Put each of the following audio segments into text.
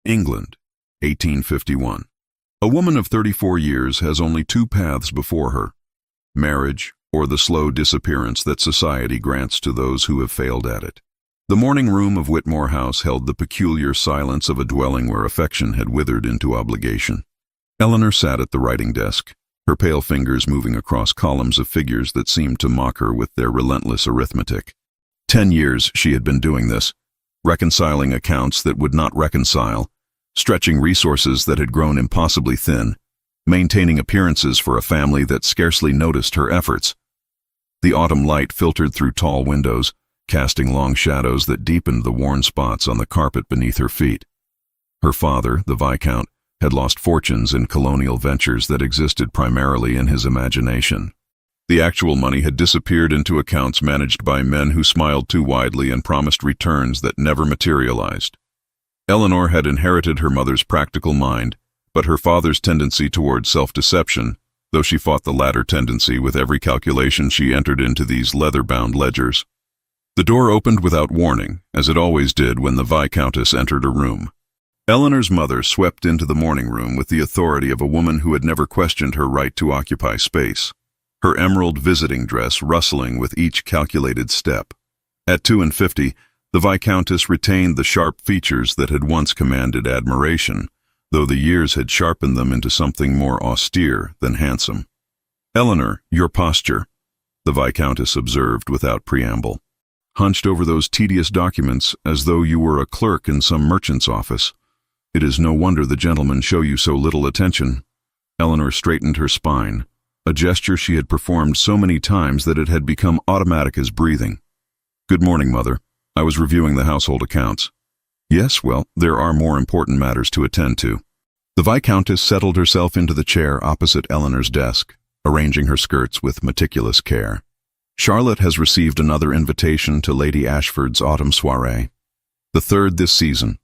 England, 1851. A woman of 34 years has only two paths before her: marriage or the slow disappearance that society grants to those who have failed at it. The morning room of Whitmore House held the peculiar silence of a dwelling where affection had withered into obligation. Eleanor sat at the writing desk, her pale fingers moving across columns of figures that seemed to mock her with their relentless arithmetic. 10 years she had been doing this, reconciling accounts that would not reconcile, stretching resources that had grown impossibly thin, maintaining appearances for a family that scarcely noticed her efforts. The autumn light filtered through tall windows, casting long shadows that deepened the worn spots on the carpet beneath her feet. Her father, the Viscount, had lost fortunes in colonial ventures that existed primarily in his imagination. The actual money had disappeared into accounts managed by men who smiled too widely and promised returns that never materialized. Eleanor had inherited her mother's practical mind, but her father's tendency toward self-deception, though she fought the latter tendency with every calculation she entered into these leather-bound ledgers. The door opened without warning, as it always did when the Viscountess entered a room. Eleanor's mother swept into the morning room with the authority of a woman who had never questioned her right to occupy space, her emerald visiting dress rustling with each calculated step. At 52, the Viscountess retained the sharp features that had once commanded admiration, though the years had sharpened them into something more austere than handsome. "Eleanor, your posture," the Viscountess observed without preamble. "Hunched over those tedious documents as though you were a clerk in some merchant's office. It is no wonder the gentlemen show you so little attention." Eleanor straightened her spine, a gesture she had performed so many times that it had become automatic as breathing. "Good morning, Mother. I was reviewing the household accounts." "Yes, well, there are more important matters to attend to." The Viscountess settled herself into the chair opposite Eleanor's desk, arranging her skirts with meticulous care. "Charlotte has received another invitation to Lady Ashford's autumn soirée, the third this season,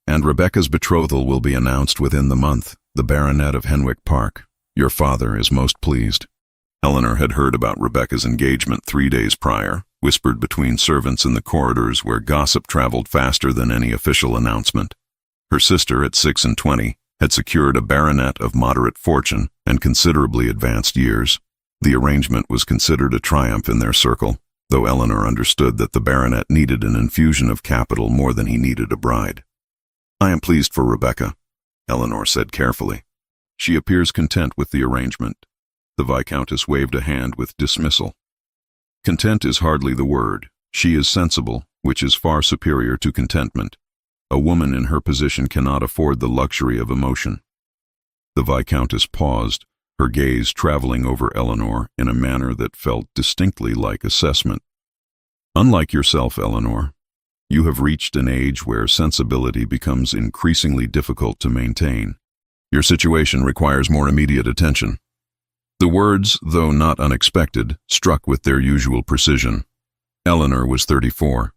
and Rebecca's betrothal will be announced within the month, the Baronet of Henwick Park. Your father is most pleased." Eleanor had heard about Rebecca's engagement 3 days prior, whispered between servants in the corridors where gossip traveled faster than any official announcement. Her sister, at 26, had secured a baronet of moderate fortune and considerably advanced years. The arrangement was considered a triumph in their circle, though Eleanor understood that the baronet needed an infusion of capital more than he needed a bride. "I am pleased for Rebecca," Eleanor said carefully. "She appears content with the arrangement." The Viscountess waved a hand with dismissal. "Content is hardly the word. She is sensible, which is far superior to contentment. A woman in her position cannot afford the luxury of emotion." The Viscountess paused, her gaze traveling over Eleanor in a manner that felt distinctly like assessment. "Unlike yourself, Eleanor, you have reached an age where sensibility becomes increasingly difficult to maintain. Your situation requires more immediate attention." The words, though not unexpected, struck with their usual precision. Eleanor was 34.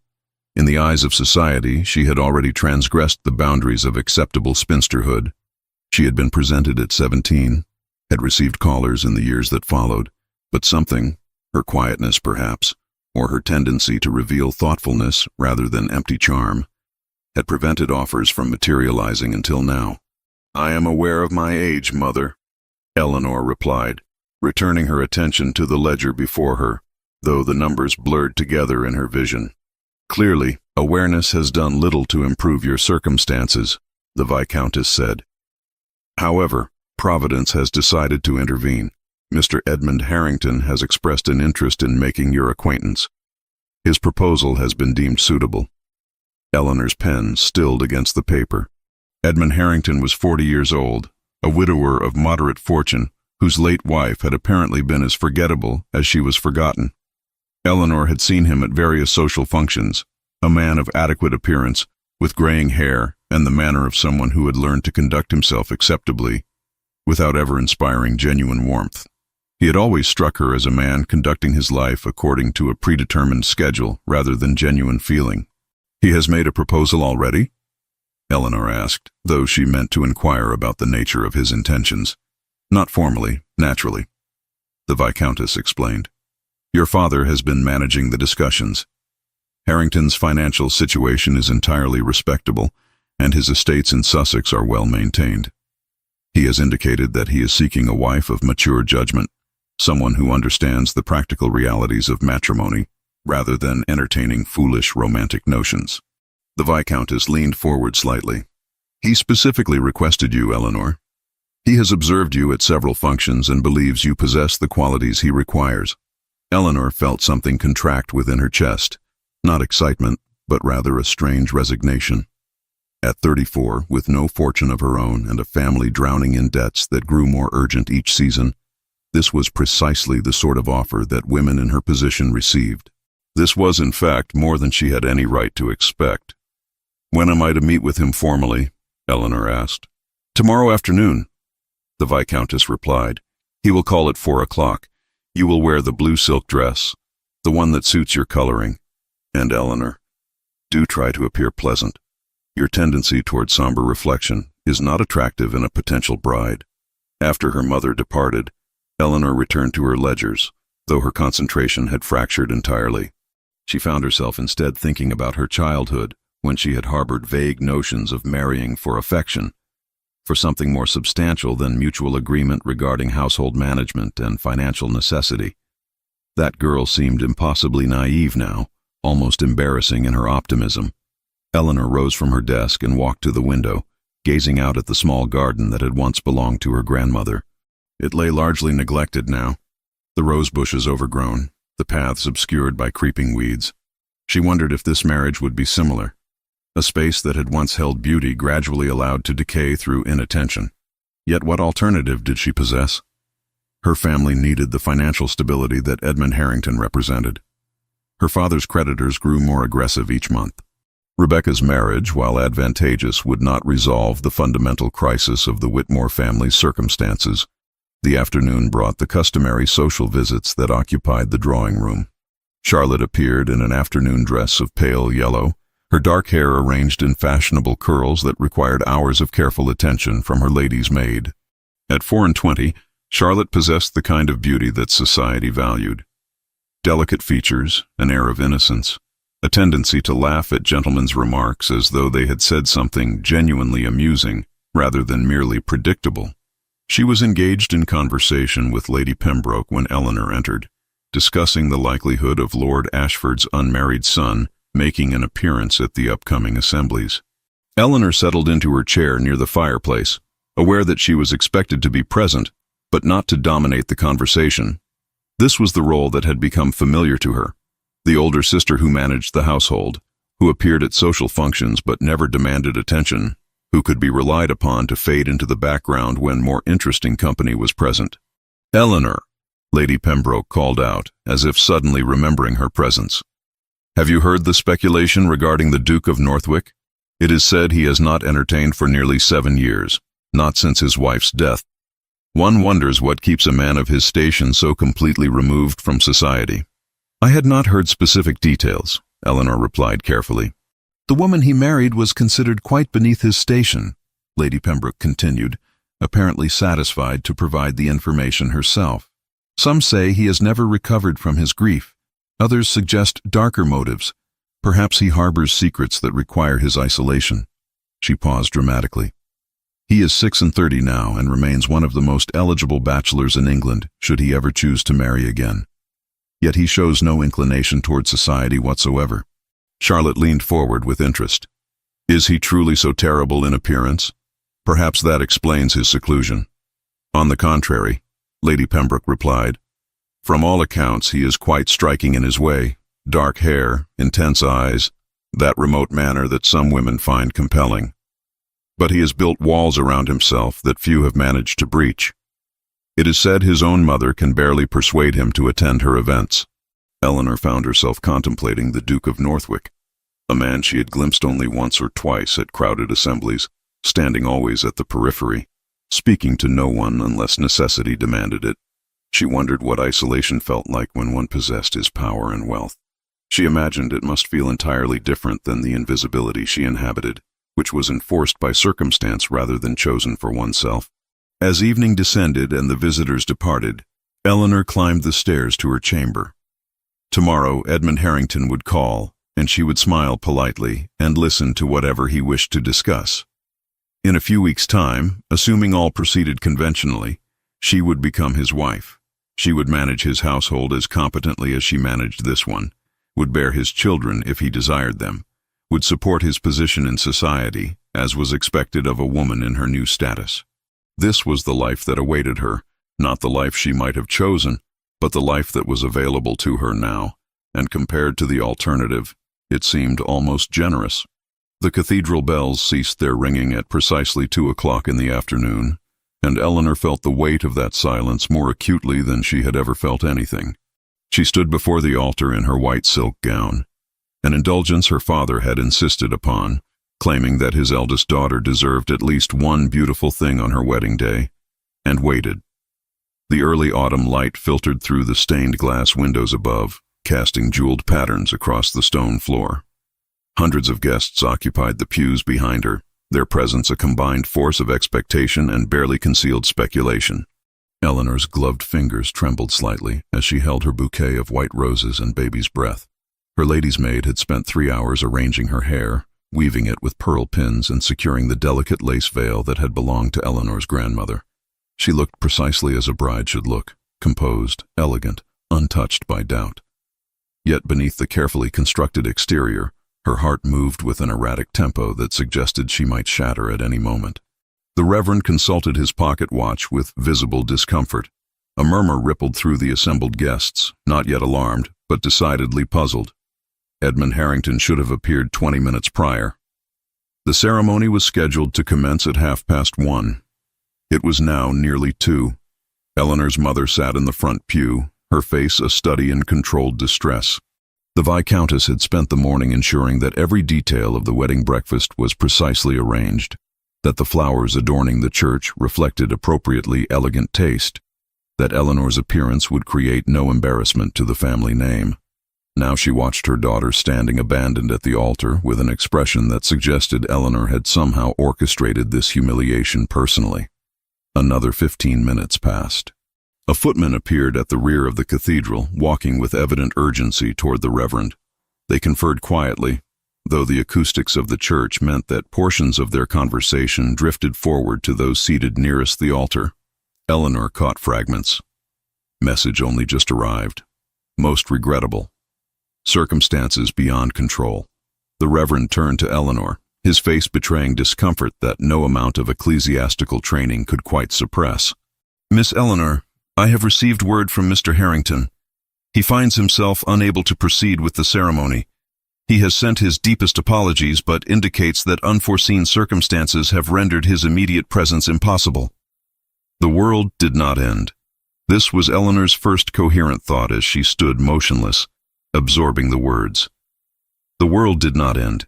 In the eyes of society, she had already transgressed the boundaries of acceptable spinsterhood. She had been presented at 17, had received callers in the years that followed, but something, her quietness perhaps, or her tendency to reveal thoughtfulness rather than empty charm, had prevented offers from materializing until now. "I am aware of my age, Mother," Eleanor replied, returning her attention to the ledger before her, though the numbers blurred together in her vision. "Clearly, awareness has done little to improve your circumstances," the Viscountess said. "However, Providence has decided to intervene. Mr. Edmund Harrington has expressed an interest in making your acquaintance. His proposal has been deemed suitable." Eleanor's pen stilled against the paper. Edmund Harrington was 40 years old, a widower of moderate fortune, whose late wife had apparently been as forgettable as she was forgotten. Eleanor had seen him at various social functions, a man of adequate appearance, with graying hair and the manner of someone who had learned to conduct himself acceptably, without ever inspiring genuine warmth. He had always struck her as a man conducting his life according to a predetermined schedule rather than genuine feeling. "He has made a proposal already?" Eleanor asked, though she meant to inquire about the nature of his intentions. "Not formally, naturally," the Viscountess explained. "Your father has been managing the discussions. Harrington's financial situation is entirely respectable, and his estates in Sussex are well maintained. He has indicated that he is seeking a wife of mature judgment, someone who understands the practical realities of matrimony rather than entertaining foolish romantic notions. The Viscountess leaned forward slightly. He specifically requested you, Eleanor. He has observed you at several functions and believes you possess the qualities he requires. Eleanor felt something contract within her chest, not excitement, but rather a strange resignation. At 34, with no fortune of her own and a family drowning in debts that grew more urgent each season, this was precisely the sort of offer that women in her position received. This was, in fact, more than she had any right to expect. When am I to meet with him formally? Eleanor asked. Tomorrow afternoon, the Viscountess replied. He will call at 4 o'clock. You will wear the blue silk dress, the one that suits your coloring. And Eleanor, do try to appear pleasant. Your tendency toward somber reflection is not attractive in a potential bride. After her mother departed, Eleanor returned to her ledgers, though her concentration had fractured entirely. She found herself instead thinking about her childhood, when she had harbored vague notions of marrying for affection, for something more substantial than mutual agreement regarding household management and financial necessity. That girl seemed impossibly naive now, almost embarrassing in her optimism. Eleanor rose from her desk and walked to the window, gazing out at the small garden that had once belonged to her grandmother. It lay largely neglected now, the rose bushes overgrown, the paths obscured by creeping weeds. She wondered if this marriage would be similar. A space that had once held beauty gradually allowed to decay through inattention. Yet what alternative did she possess? Her family needed the financial stability that Edmund Harrington represented. Her father's creditors grew more aggressive each month. Rebecca's marriage, while advantageous, would not resolve the fundamental crisis of the Whitmore family's circumstances. The afternoon brought the customary social visits that occupied the drawing room. Charlotte appeared in an afternoon dress of pale yellow, her dark hair arranged in fashionable curls that required hours of careful attention from her lady's maid. At 24, Charlotte possessed the kind of beauty that society valued. Delicate features, an air of innocence, a tendency to laugh at gentlemen's remarks as though they had said something genuinely amusing rather than merely predictable. She was engaged in conversation with Lady Pembroke when Eleanor entered, discussing the likelihood of Lord Ashford's unmarried son making an appearance at the upcoming assemblies. Eleanor settled into her chair near the fireplace, aware that she was expected to be present, but not to dominate the conversation. This was the role that had become familiar to her, the older sister who managed the household, who appeared at social functions but never demanded attention, who could be relied upon to fade into the background when more interesting company was present. Eleanor, Lady Pembroke called out, as if suddenly remembering her presence. Have you heard the speculation regarding the Duke of Northwick? It is said he has not entertained for nearly 7 years, not since his wife's death. One wonders what keeps a man of his station so completely removed from society. I had not heard specific details, Eleanor replied carefully. The woman he married was considered quite beneath his station, Lady Pembroke continued, apparently satisfied to provide the information herself. Some say he has never recovered from his grief. Others suggest darker motives. Perhaps he harbors secrets that require his isolation. She paused dramatically. He is 36 now and remains one of the most eligible bachelors in England, should he ever choose to marry again. Yet he shows no inclination toward society whatsoever. Charlotte leaned forward with interest. Is he truly so terrible in appearance? Perhaps that explains his seclusion. On the contrary, Lady Pembroke replied. From all accounts, he is quite striking in his way. Dark hair, intense eyes, that remote manner that some women find compelling. But he has built walls around himself that few have managed to breach. It is said his own mother can barely persuade him to attend her events. Eleanor found herself contemplating the Duke of Northwick, a man she had glimpsed only once or twice at crowded assemblies, standing always at the periphery, speaking to no one unless necessity demanded it. She wondered what isolation felt like when one possessed his power and wealth. She imagined it must feel entirely different than the invisibility she inhabited, which was enforced by circumstance rather than chosen for oneself. As evening descended and the visitors departed, Eleanor climbed the stairs to her chamber. Tomorrow Edmund Harrington would call, and she would smile politely and listen to whatever he wished to discuss. In a few weeks' time, assuming all proceeded conventionally, she would become his wife. She would manage his household as competently as she managed this one, would bear his children if he desired them, would support his position in society, as was expected of a woman in her new status. This was the life that awaited her, not the life she might have chosen, but the life that was available to her now, and compared to the alternative, it seemed almost generous. The cathedral bells ceased their ringing at precisely 2 o'clock in the afternoon, and Eleanor felt the weight of that silence more acutely than she had ever felt anything. She stood before the altar in her white silk gown, an indulgence her father had insisted upon, claiming that his eldest daughter deserved at least one beautiful thing on her wedding day, and waited. The early autumn light filtered through the stained glass windows above, casting jeweled patterns across the stone floor. Hundreds of guests occupied the pews behind her, their presence a combined force of expectation and barely concealed speculation. Eleanor's gloved fingers trembled slightly as she held her bouquet of white roses and baby's breath. Her lady's maid had spent 3 hours arranging her hair, weaving it with pearl pins and securing the delicate lace veil that had belonged to Eleanor's grandmother. She looked precisely as a bride should look, composed, elegant, untouched by doubt. Yet beneath the carefully constructed exterior, her heart moved with an erratic tempo that suggested she might shatter at any moment. The Reverend consulted his pocket watch with visible discomfort. A murmur rippled through the assembled guests, not yet alarmed, but decidedly puzzled. Edmund Harrington should have appeared 20 minutes prior. The ceremony was scheduled to commence at 1:30. It was now nearly 2. Eleanor's mother sat in the front pew, her face a study in controlled distress. The Viscountess had spent the morning ensuring that every detail of the wedding breakfast was precisely arranged, that the flowers adorning the church reflected appropriately elegant taste, that Eleanor's appearance would create no embarrassment to the family name. Now she watched her daughter standing abandoned at the altar with an expression that suggested Eleanor had somehow orchestrated this humiliation personally. Another 15 minutes passed. A footman appeared at the rear of the cathedral, walking with evident urgency toward the Reverend. They conferred quietly, though the acoustics of the church meant that portions of their conversation drifted forward to those seated nearest the altar. Eleanor caught fragments. Message only just arrived. Most regrettable. Circumstances beyond control. The Reverend turned to Eleanor, his face betraying discomfort that no amount of ecclesiastical training could quite suppress. "Miss Eleanor, I have received word from Mr. Harrington. He finds himself unable to proceed with the ceremony. He has sent his deepest apologies, but indicates that unforeseen circumstances have rendered his immediate presence impossible." The world did not end. This was Eleanor's first coherent thought as she stood motionless, absorbing the words. The world did not end.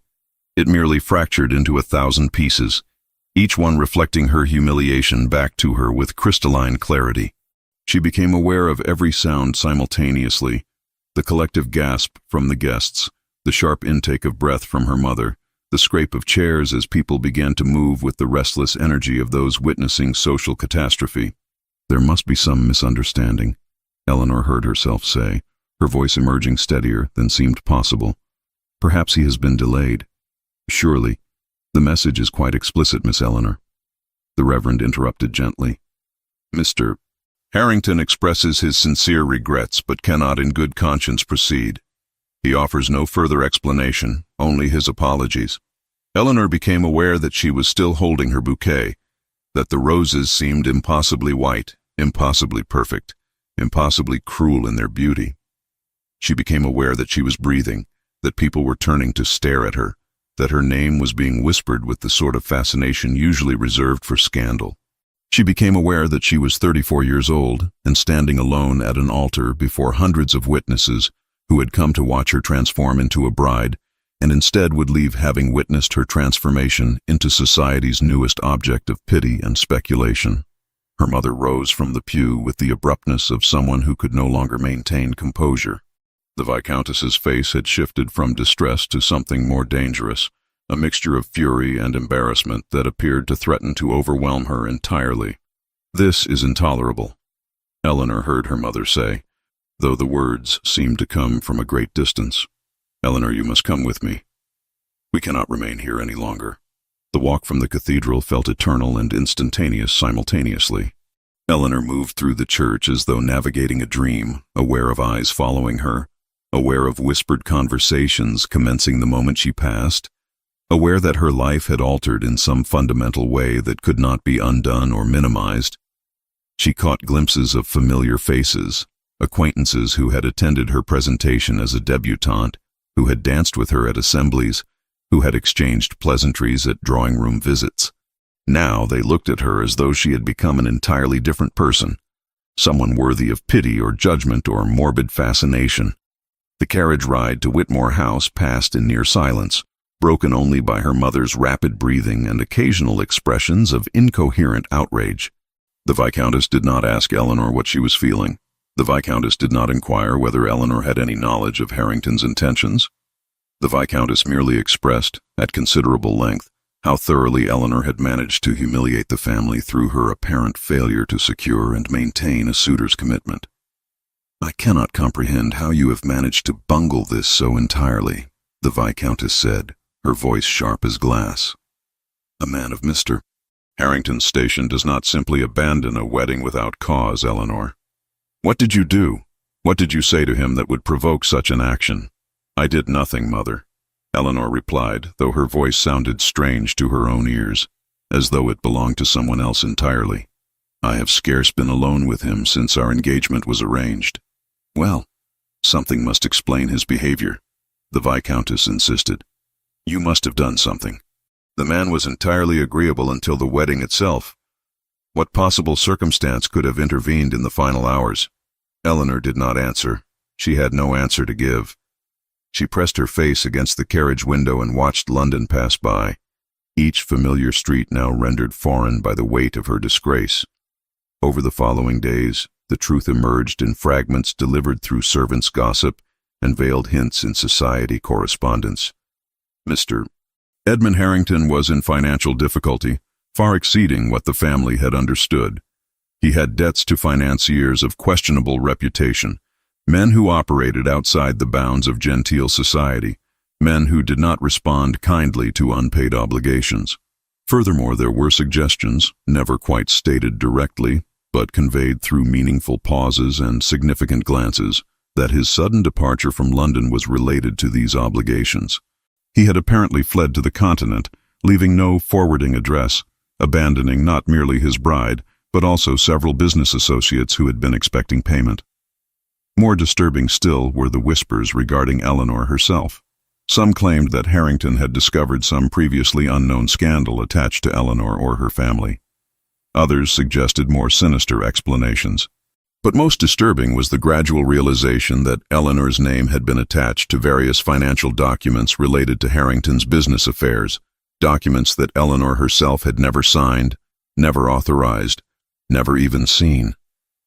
It merely fractured into 1,000 pieces, each one reflecting her humiliation back to her with crystalline clarity. She became aware of every sound simultaneously, the collective gasp from the guests, the sharp intake of breath from her mother, the scrape of chairs as people began to move with the restless energy of those witnessing social catastrophe. "There must be some misunderstanding," Eleanor heard herself say, her voice emerging steadier than seemed possible. "Perhaps he has been delayed." "Surely. The message is quite explicit, Miss Eleanor." The Reverend interrupted gently. "Mr. Harrington expresses his sincere regrets but cannot in good conscience proceed. He offers no further explanation, only his apologies." Eleanor became aware that she was still holding her bouquet, that the roses seemed impossibly white, impossibly perfect, impossibly cruel in their beauty. She became aware that she was breathing, that people were turning to stare at her, that her name was being whispered with the sort of fascination usually reserved for scandal. She became aware that she was 34 years old and standing alone at an altar before hundreds of witnesses who had come to watch her transform into a bride and instead would leave having witnessed her transformation into society's newest object of pity and speculation. Her mother rose from the pew with the abruptness of someone who could no longer maintain composure. The Viscountess's face had shifted from distress to something more dangerous, a mixture of fury and embarrassment that appeared to threaten to overwhelm her entirely. "This is intolerable," Eleanor heard her mother say, though the words seemed to come from a great distance. "Eleanor, you must come with me. We cannot remain here any longer." The walk from the cathedral felt eternal and instantaneous simultaneously. Eleanor moved through the church as though navigating a dream, aware of eyes following her, aware of whispered conversations commencing the moment she passed, aware that her life had altered in some fundamental way that could not be undone or minimized. She caught glimpses of familiar faces, acquaintances who had attended her presentation as a debutante, who had danced with her at assemblies, who had exchanged pleasantries at drawing-room visits. Now they looked at her as though she had become an entirely different person, someone worthy of pity or judgment or morbid fascination. The carriage ride to Whitmore House passed in near silence, broken only by her mother's rapid breathing and occasional expressions of incoherent outrage. The Viscountess did not ask Eleanor what she was feeling. The Viscountess did not inquire whether Eleanor had any knowledge of Harrington's intentions. The Viscountess merely expressed, at considerable length, how thoroughly Eleanor had managed to humiliate the family through her apparent failure to secure and maintain a suitor's commitment. "I cannot comprehend how you have managed to bungle this so entirely," the Viscountess said, her voice sharp as glass. "A man of Mr. Harrington's station does not simply abandon a wedding without cause, Eleanor. What did you do? What did you say to him that would provoke such an action?" "I did nothing, Mother," Eleanor replied, though her voice sounded strange to her own ears, as though it belonged to someone else entirely. "I have scarce been alone with him since our engagement was arranged." "Well, something must explain his behavior," the Viscountess insisted. "You must have done something. The man was entirely agreeable until the wedding itself. What possible circumstance could have intervened in the final hours?" Eleanor did not answer. She had no answer to give. She pressed her face against the carriage window and watched London pass by, each familiar street now rendered foreign by the weight of her disgrace. Over the following days, the truth emerged in fragments delivered through servants' gossip and veiled hints in society correspondence. Mr. Edmund Harrington was in financial difficulty, far exceeding what the family had understood. He had debts to financiers of questionable reputation, men who operated outside the bounds of genteel society, men who did not respond kindly to unpaid obligations. Furthermore, there were suggestions, never quite stated directly, but conveyed through meaningful pauses and significant glances, that his sudden departure from London was related to these obligations. He had apparently fled to the continent, leaving no forwarding address, abandoning not merely his bride, but also several business associates who had been expecting payment. More disturbing still were the whispers regarding Eleanor herself. Some claimed that Harrington had discovered some previously unknown scandal attached to Eleanor or her family. Others suggested more sinister explanations. But most disturbing was the gradual realization that Eleanor's name had been attached to various financial documents related to Harrington's business affairs, documents that Eleanor herself had never signed, never authorized, never even seen.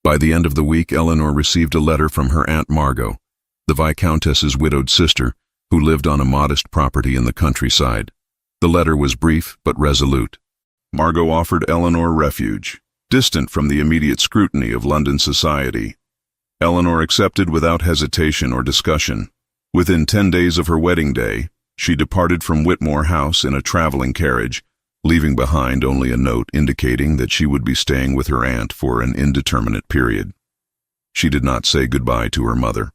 By the end of the week, Eleanor received a letter from her Aunt Margot, the Viscountess's widowed sister, who lived on a modest property in the countryside. The letter was brief but resolute. Margot offered Eleanor refuge, distant from the immediate scrutiny of London society. Eleanor accepted without hesitation or discussion. Within 10 days of her wedding day, she departed from Whitmore House in a traveling carriage, leaving behind only a note indicating that she would be staying with her aunt for an indeterminate period. She did not say goodbye to her mother.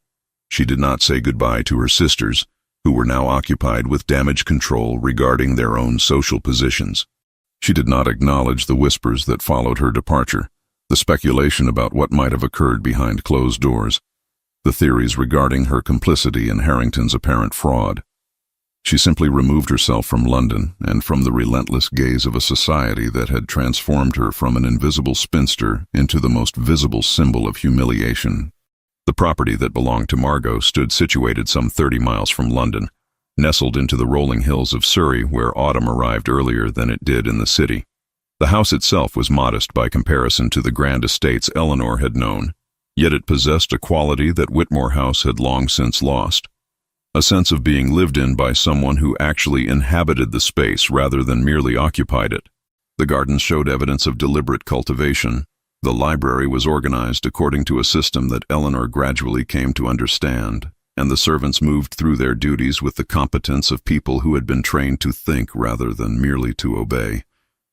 She did not say goodbye to her sisters, who were now occupied with damage control regarding their own social positions. She did not acknowledge the whispers that followed her departure, the speculation about what might have occurred behind closed doors, the theories regarding her complicity in Harrington's apparent fraud. She simply removed herself from London and from the relentless gaze of a society that had transformed her from an invisible spinster into the most visible symbol of humiliation. The property that belonged to Margot stood situated some 30 miles from London, nestled into the rolling hills of Surrey, where autumn arrived earlier than it did in the city. The house itself was modest by comparison to the grand estates Eleanor had known, yet it possessed a quality that Whitmore House had long since lost. A sense of being lived in by someone who actually inhabited the space rather than merely occupied it. The gardens showed evidence of deliberate cultivation. The library was organized according to a system that Eleanor gradually came to understand, and the servants moved through their duties with the competence of people who had been trained to think rather than merely to obey.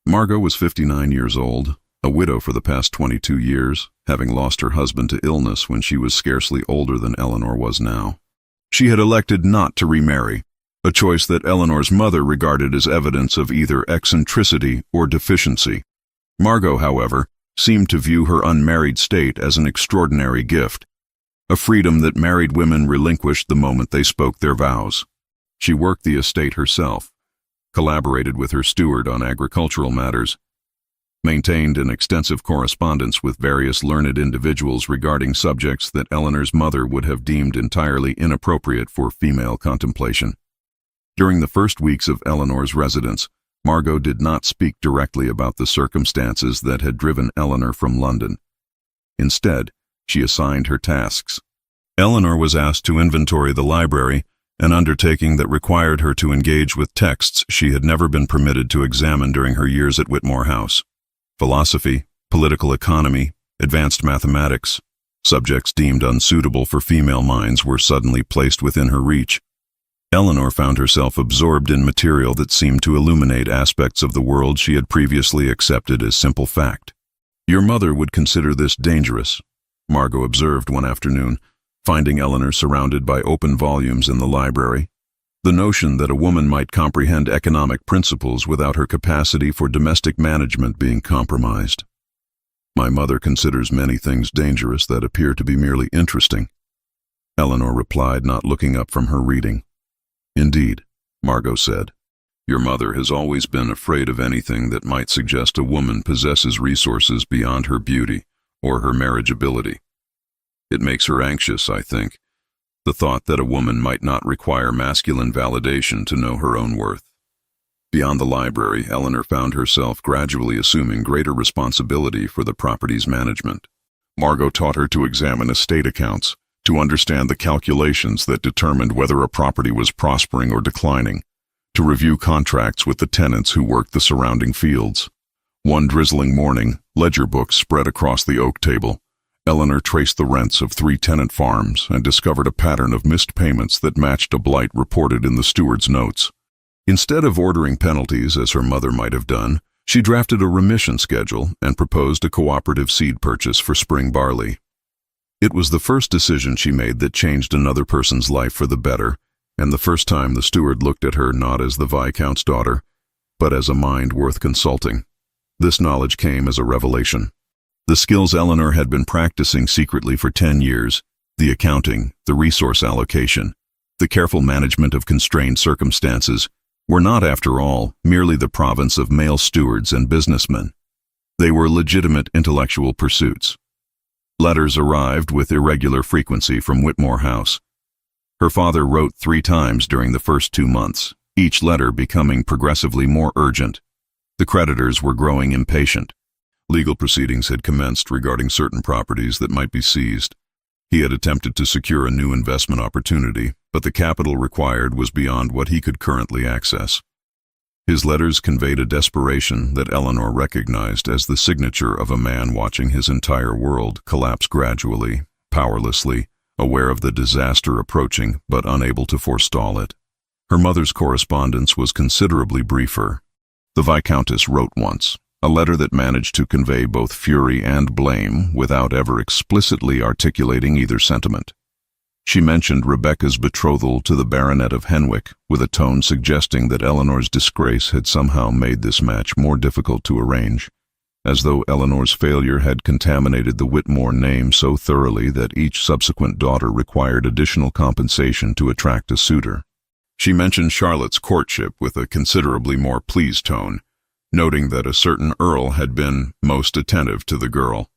Margot was 59 years old, a widow for the past 22 years, having lost her husband to illness when she was scarcely older than Eleanor was now. She had elected not to remarry, a choice that Eleanor's mother regarded as evidence of either eccentricity or deficiency. Margot, however, seemed to view her unmarried state as an extraordinary gift, a freedom that married women relinquished the moment they spoke their vows. She worked the estate herself, collaborated with her steward on agricultural matters, maintained an extensive correspondence with various learned individuals regarding subjects that Eleanor's mother would have deemed entirely inappropriate for female contemplation. During the first weeks of Eleanor's residence, Margot did not speak directly about the circumstances that had driven Eleanor from London. Instead, she assigned her tasks. Eleanor was asked to inventory the library, an undertaking that required her to engage with texts she had never been permitted to examine during her years at Whitmore House. Philosophy, political economy, advanced mathematics, subjects deemed unsuitable for female minds were suddenly placed within her reach. Eleanor found herself absorbed in material that seemed to illuminate aspects of the world she had previously accepted as simple fact. "Your mother would consider this dangerous," Margot observed one afternoon, finding Eleanor surrounded by open volumes in the library. The notion that a woman might comprehend economic principles without her capacity for domestic management being compromised. "My mother considers many things dangerous that appear to be merely interesting," Eleanor replied, not looking up from her reading. "Indeed," Margot said. "Your mother has always been afraid of anything that might suggest a woman possesses resources beyond her beauty or her marriageability. It makes her anxious, I think, the thought that a woman might not require masculine validation to know her own worth." Beyond the library, Eleanor found herself gradually assuming greater responsibility for the property's management. Margot taught her to examine estate accounts, to understand the calculations that determined whether a property was prospering or declining, to review contracts with the tenants who worked the surrounding fields. One drizzling morning, ledger books spread across the oak table. Eleanor traced the rents of 3 tenant farms and discovered a pattern of missed payments that matched a blight reported in the steward's notes. Instead of ordering penalties, as her mother might have done, she drafted a remission schedule and proposed a cooperative seed purchase for spring barley. It was the first decision she made that changed another person's life for the better, and the first time the steward looked at her not as the Viscount's daughter, but as a mind worth consulting. This knowledge came as a revelation. The skills Eleanor had been practicing secretly for 10 years, the accounting, the resource allocation, the careful management of constrained circumstances, were not, after all, merely the province of male stewards and businessmen. They were legitimate intellectual pursuits. Letters arrived with irregular frequency from Whitmore House. Her father wrote 3 times during the first 2 months, each letter becoming progressively more urgent. The creditors were growing impatient. Legal proceedings had commenced regarding certain properties that might be seized. He had attempted to secure a new investment opportunity, but the capital required was beyond what he could currently access. His letters conveyed a desperation that Eleanor recognized as the signature of a man watching his entire world collapse gradually, powerlessly, aware of the disaster approaching but unable to forestall it. Her mother's correspondence was considerably briefer. The Viscountess wrote once, a letter that managed to convey both fury and blame without ever explicitly articulating either sentiment. She mentioned Rebecca's betrothal to the Baronet of Henwick with a tone suggesting that Eleanor's disgrace had somehow made this match more difficult to arrange, as though Eleanor's failure had contaminated the Whitmore name so thoroughly that each subsequent daughter required additional compensation to attract a suitor. She mentioned Charlotte's courtship with a considerably more pleased tone, noting that a certain earl had been most attentive to the girl.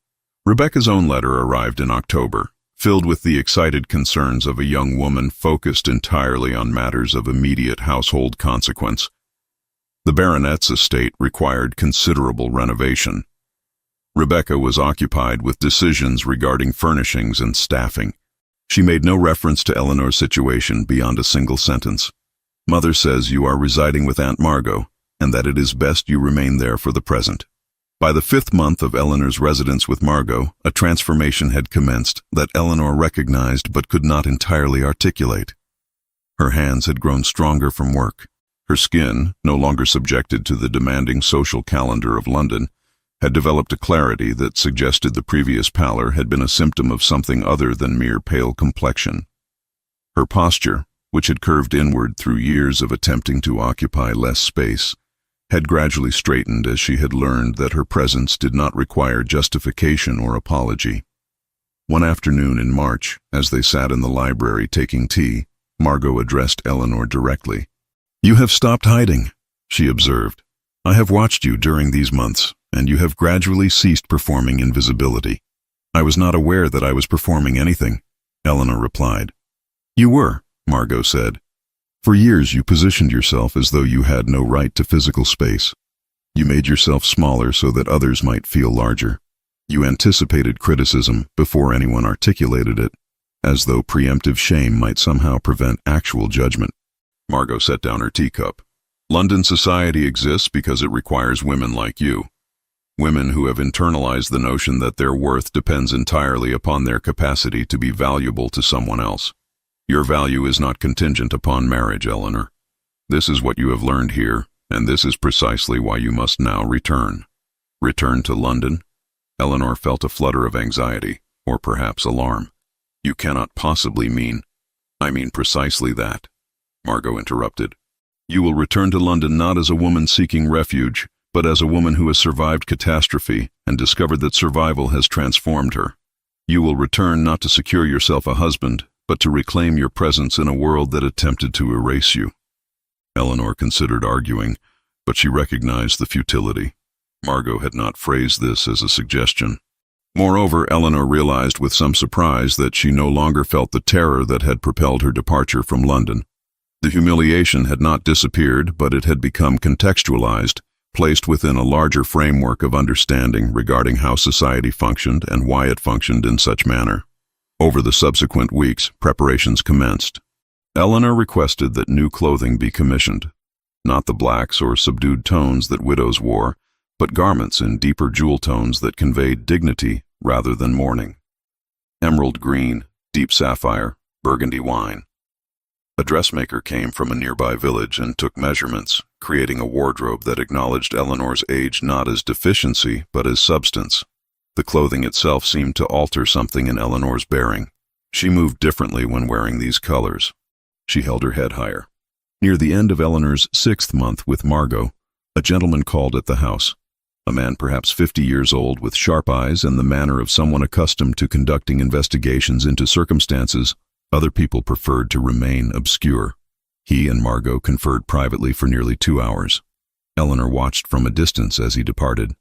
Rebecca's own letter arrived in October, filled with the excited concerns of a young woman focused entirely on matters of immediate household consequence. The baronet's estate required considerable renovation. Rebecca was occupied with decisions regarding furnishings and staffing. She made no reference to Eleanor's situation beyond a single sentence. "Mother says you are residing with Aunt Margot, and that it is best you remain there for the present." By the 5th month of Eleanor's residence with Margot, a transformation had commenced that Eleanor recognized but could not entirely articulate. Her hands had grown stronger from work. Her skin, no longer subjected to the demanding social calendar of London, had developed a clarity that suggested the previous pallor had been a symptom of something other than mere pale complexion. Her posture, which had curved inward through years of attempting to occupy less space, had gradually straightened as she had learned that her presence did not require justification or apology. One afternoon in March, as they sat in the library taking tea, Margot addressed Eleanor directly. "You have stopped hiding," she observed. "I have watched you during these months, and you have gradually ceased performing invisibility." "I was not aware that I was performing anything," Eleanor replied. "You were," Margot said. "For years you positioned yourself as though you had no right to physical space. You made yourself smaller so that others might feel larger. You anticipated criticism before anyone articulated it, as though preemptive shame might somehow prevent actual judgment." Margot set down her teacup. "London society exists because it requires women like you. Women who have internalized the notion that their worth depends entirely upon their capacity to be valuable to someone else. Your value is not contingent upon marriage, Eleanor. This is what you have learned here, and this is precisely why you must now return." "Return to London?" Eleanor felt a flutter of anxiety, or perhaps alarm. "You cannot possibly mean—" "I mean precisely that," Margot interrupted. "You will return to London not as a woman seeking refuge, but as a woman who has survived catastrophe and discovered that survival has transformed her. You will return not to secure yourself a husband, but to reclaim your presence in a world that attempted to erase you." Eleanor considered arguing, but she recognized the futility. Margot had not phrased this as a suggestion. Moreover, Eleanor realized with some surprise that she no longer felt the terror that had propelled her departure from London. The humiliation had not disappeared, but it had become contextualized, placed within a larger framework of understanding regarding how society functioned and why it functioned in such manner. Over the subsequent weeks, preparations commenced. Eleanor requested that new clothing be commissioned, not the blacks or subdued tones that widows wore, but garments in deeper jewel tones that conveyed dignity rather than mourning. Emerald green, deep sapphire, burgundy wine. A dressmaker came from a nearby village and took measurements, creating a wardrobe that acknowledged Eleanor's age not as deficiency but as substance. The clothing itself seemed to alter something in Eleanor's bearing. She moved differently when wearing these colors. She held her head higher. Near the end of Eleanor's 6th month with Margot, a gentleman called at the house. A man perhaps 50 years old with sharp eyes and the manner of someone accustomed to conducting investigations into circumstances other people preferred to remain obscure. He and Margot conferred privately for nearly 2 hours. Eleanor watched from a distance as he departed,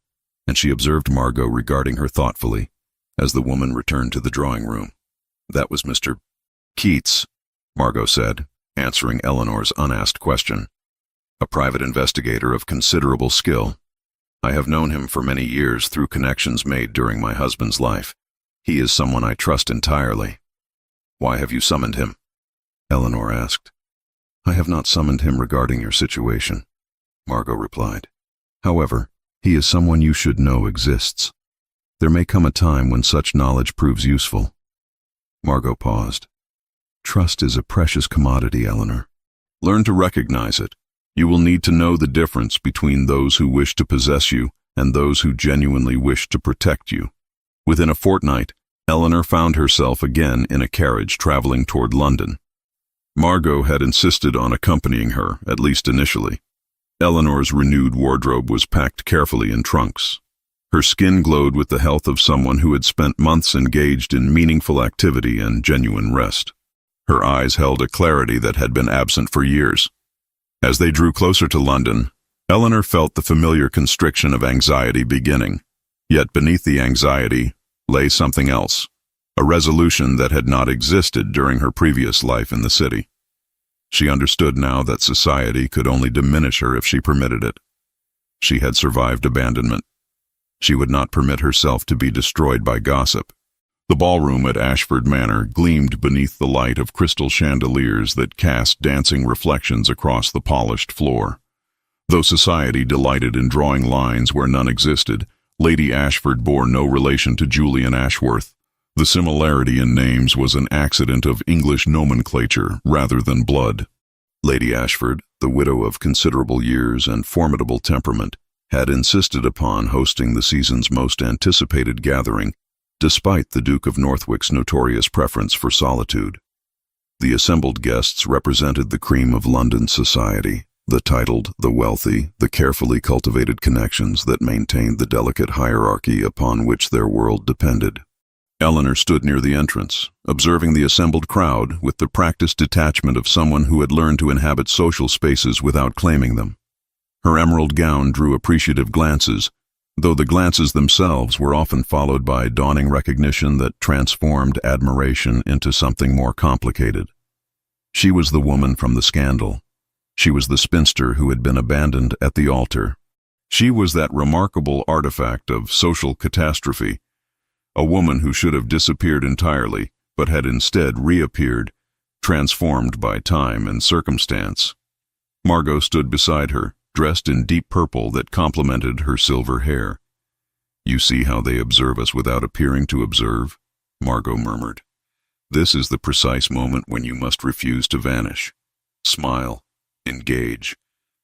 and she observed Margot regarding her thoughtfully as the woman returned to the drawing room. "That was Mr. Keats," Margot said, answering Eleanor's unasked question. "A private investigator of considerable skill. I have known him for many years through connections made during my husband's life. He is someone I trust entirely." "Why have you summoned him?" Eleanor asked. "I have not summoned him regarding your situation," Margot replied. "However, he is someone you should know exists. There may come a time when such knowledge proves useful." Margot paused. "Trust is a precious commodity, Eleanor. Learn to recognize it. You will need to know the difference between those who wish to possess you and those who genuinely wish to protect you." Within a fortnight, Eleanor found herself again in a carriage traveling toward London. Margot had insisted on accompanying her, at least initially. Eleanor's renewed wardrobe was packed carefully in trunks. Her skin glowed with the health of someone who had spent months engaged in meaningful activity and genuine rest. Her eyes held a clarity that had been absent for years. As they drew closer to London, Eleanor felt the familiar constriction of anxiety beginning. Yet beneath the anxiety lay something else, a resolution that had not existed during her previous life in the city. She understood now that society could only diminish her if she permitted it. She had survived abandonment. She would not permit herself to be destroyed by gossip. The ballroom at Ashford Manor gleamed beneath the light of crystal chandeliers that cast dancing reflections across the polished floor. Though society delighted in drawing lines where none existed, Lady Ashford bore no relation to Julian Ashworth. The similarity in names was an accident of English nomenclature rather than blood. Lady Ashford, the widow of considerable years and formidable temperament, had insisted upon hosting the season's most anticipated gathering, despite the Duke of Northwick's notorious preference for solitude. The assembled guests represented the cream of London society, the titled, the wealthy, the carefully cultivated connections that maintained the delicate hierarchy upon which their world depended. Eleanor stood near the entrance, observing the assembled crowd with the practiced detachment of someone who had learned to inhabit social spaces without claiming them. Her emerald gown drew appreciative glances, though the glances themselves were often followed by dawning recognition that transformed admiration into something more complicated. She was the woman from the scandal. She was the spinster who had been abandoned at the altar. She was that remarkable artifact of social catastrophe, a woman who should have disappeared entirely, but had instead reappeared, transformed by time and circumstance. Margot stood beside her, dressed in deep purple that complemented her silver hair. "You see how they observe us without appearing to observe?" Margot murmured. "This is the precise moment when you must refuse to vanish. Smile, engage,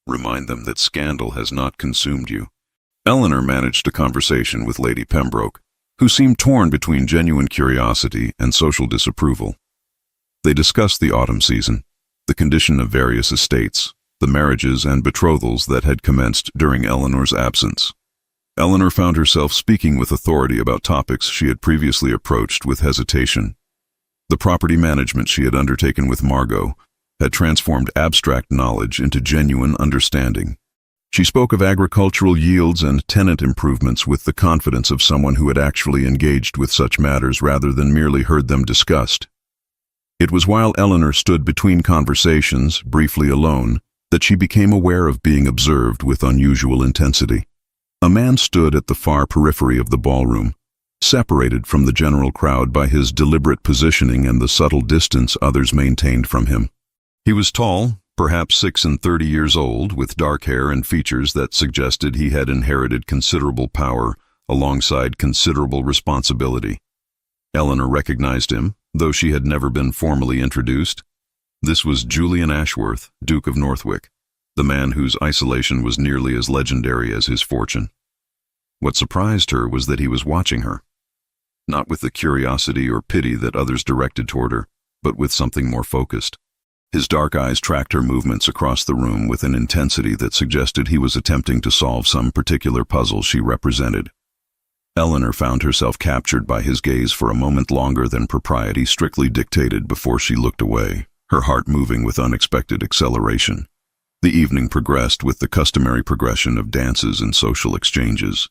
remind them that scandal has not consumed you." Eleanor managed a conversation with Lady Pembroke, who seemed torn between genuine curiosity and social disapproval. They discussed the autumn season, the condition of various estates, the marriages and betrothals that had commenced during Eleanor's absence. Eleanor found herself speaking with authority about topics she had previously approached with hesitation. The property management she had undertaken with Margot had transformed abstract knowledge into genuine understanding. She spoke of agricultural yields and tenant improvements with the confidence of someone who had actually engaged with such matters rather than merely heard them discussed. It was while Eleanor stood between conversations, briefly alone, that she became aware of being observed with unusual intensity. A man stood at the far periphery of the ballroom, separated from the general crowd by his deliberate positioning and the subtle distance others maintained from him. He was tall, perhaps 36 years old, with dark hair and features that suggested he had inherited considerable power alongside considerable responsibility. Eleanor recognized him, though she had never been formally introduced. This was Julian Ashworth, Duke of Northwick, the man whose isolation was nearly as legendary as his fortune. What surprised her was that he was watching her, not with the curiosity or pity that others directed toward her, but with something more focused. His dark eyes tracked her movements across the room with an intensity that suggested he was attempting to solve some particular puzzle she represented. Eleanor found herself captured by his gaze for a moment longer than propriety strictly dictated before she looked away, her heart moving with unexpected acceleration. The evening progressed with the customary progression of dances and social exchanges.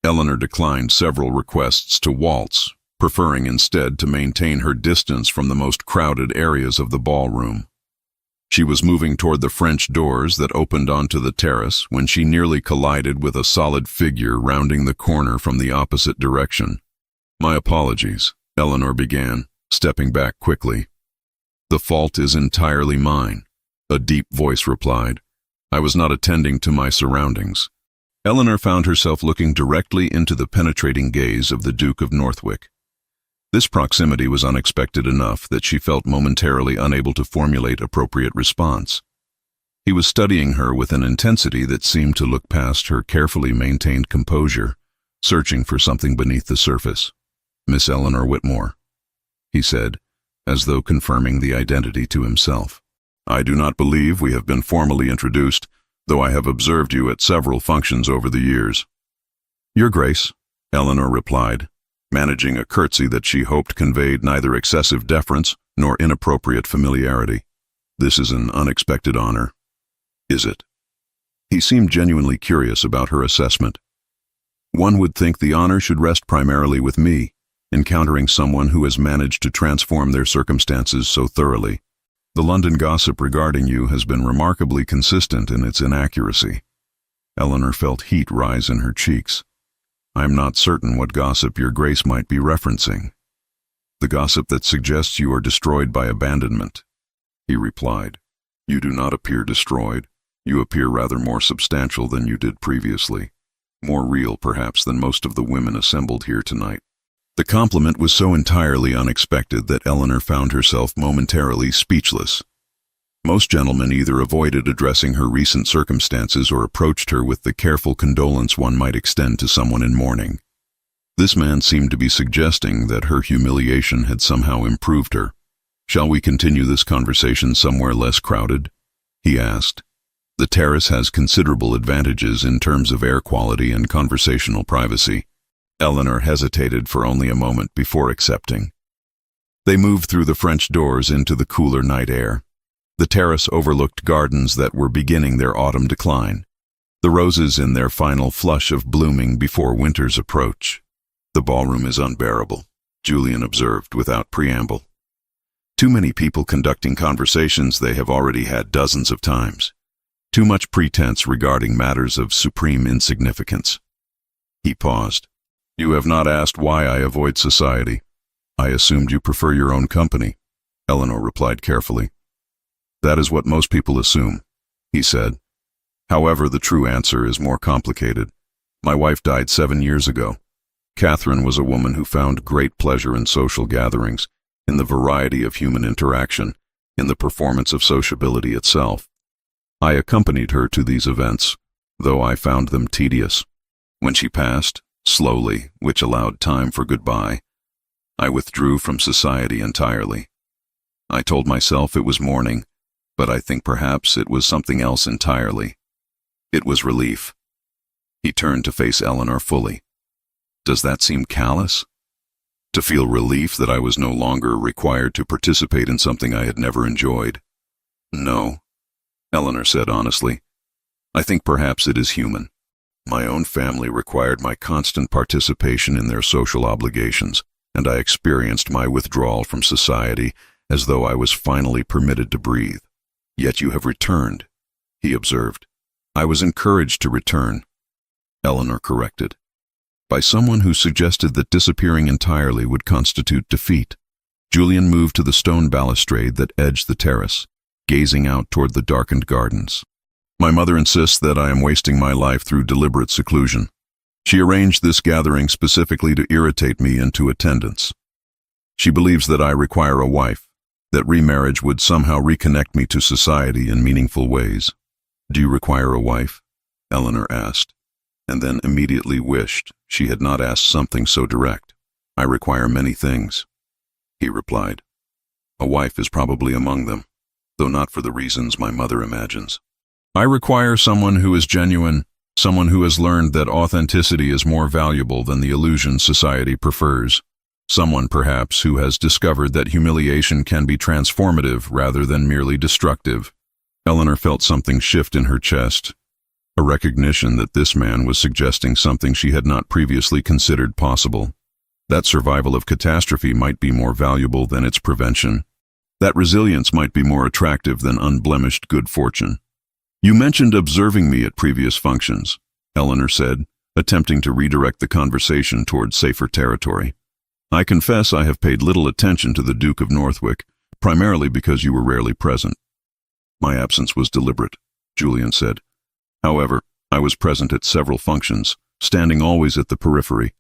Eleanor declined several requests to waltz, preferring instead to maintain her distance from the most crowded areas of the ballroom. She was moving toward the French doors that opened onto the terrace when she nearly collided with a solid figure rounding the corner from the opposite direction. "My apologies," Eleanor began, stepping back quickly. "The fault is entirely mine," a deep voice replied. "I was not attending to my surroundings." Eleanor found herself looking directly into the penetrating gaze of the Duke of Northwick. This proximity was unexpected enough that she felt momentarily unable to formulate appropriate response. He was studying her with an intensity that seemed to look past her carefully maintained composure, searching for something beneath the surface. "Miss Eleanor Whitmore," he said, as though confirming the identity to himself. "I do not believe we have been formally introduced, though I have observed you at several functions over the years." "Your Grace," Eleanor replied, managing a curtsy that she hoped conveyed neither excessive deference nor inappropriate familiarity. "This is an unexpected honor." "Is it?" He seemed genuinely curious about her assessment. "One would think the honor should rest primarily with me, encountering someone who has managed to transform their circumstances so thoroughly. The London gossip regarding you has been remarkably consistent in its inaccuracy." Eleanor felt heat rise in her cheeks. "I am not certain what gossip your Grace might be referencing." "The gossip that suggests you are destroyed by abandonment," he replied. "You do not appear destroyed. You appear rather more substantial than you did previously." more real perhaps than most of the women assembled here tonight. The compliment was so entirely unexpected that Eleanor found herself momentarily speechless. Most gentlemen either avoided addressing her recent circumstances or approached her with the careful condolence one might extend to someone in mourning. This man seemed to be suggesting that her humiliation had somehow improved her. "Shall we continue this conversation somewhere less crowded?" he asked. "The terrace has considerable advantages in terms of air quality and conversational privacy." Eleanor hesitated for only a moment before accepting. They moved through the French doors into the cooler night air. The terrace overlooked gardens that were beginning their autumn decline, the roses in their final flush of blooming before winter's approach. "The ballroom is unbearable," Julian observed without preamble. "Too many people conducting conversations they have already had dozens of times. Too much pretense regarding matters of supreme insignificance." He paused. "You have not asked why I avoid society. I assumed you prefer your own company," Eleanor replied carefully. "That is what most people assume," he said. "However, the true answer is more complicated. My wife died 7 years ago. Catherine was a woman who found great pleasure in social gatherings, in the variety of human interaction, in the performance of sociability itself. I accompanied her to these events, though I found them tedious. When she passed, slowly, which allowed time for goodbye, I withdrew from society entirely. I told myself it was mourning, but I think perhaps it was something else entirely. It was relief." He turned to face Eleanor fully. "Does that seem callous? To feel relief that I was no longer required to participate in something I had never enjoyed?" "No," Eleanor said honestly. "I think perhaps it is human. My own family required my constant participation in their social obligations, and I experienced my withdrawal from society as though I was finally permitted to breathe. Yet you have returned," he observed. "I was encouraged to return," Eleanor corrected, "by someone who suggested that disappearing entirely would constitute defeat." Julian moved to the stone balustrade that edged the terrace, gazing out toward the darkened gardens. "My mother insists that I am wasting my life through deliberate seclusion. She arranged this gathering specifically to irritate me into attendance. She believes that I require a wife, that remarriage would somehow reconnect me to society in meaningful ways." "Do you require a wife?" Eleanor asked, and then immediately wished she had not asked something so direct. "I require many things," he replied. "A wife is probably among them, though not for the reasons my mother imagines. I require someone who is genuine, someone who has learned that authenticity is more valuable than the illusion society prefers. Someone, perhaps, who has discovered that humiliation can be transformative rather than merely destructive." Eleanor felt something shift in her chest, a recognition that this man was suggesting something she had not previously considered possible. That survival of catastrophe might be more valuable than its prevention. That resilience might be more attractive than unblemished good fortune. "You mentioned observing me at previous functions," Eleanor said, attempting to redirect the conversation toward safer territory. "I confess I have paid little attention to the Duke of Northwick, primarily because you were rarely present." "My absence was deliberate," Julian said. "However, I was present at several functions, standing always at the periphery,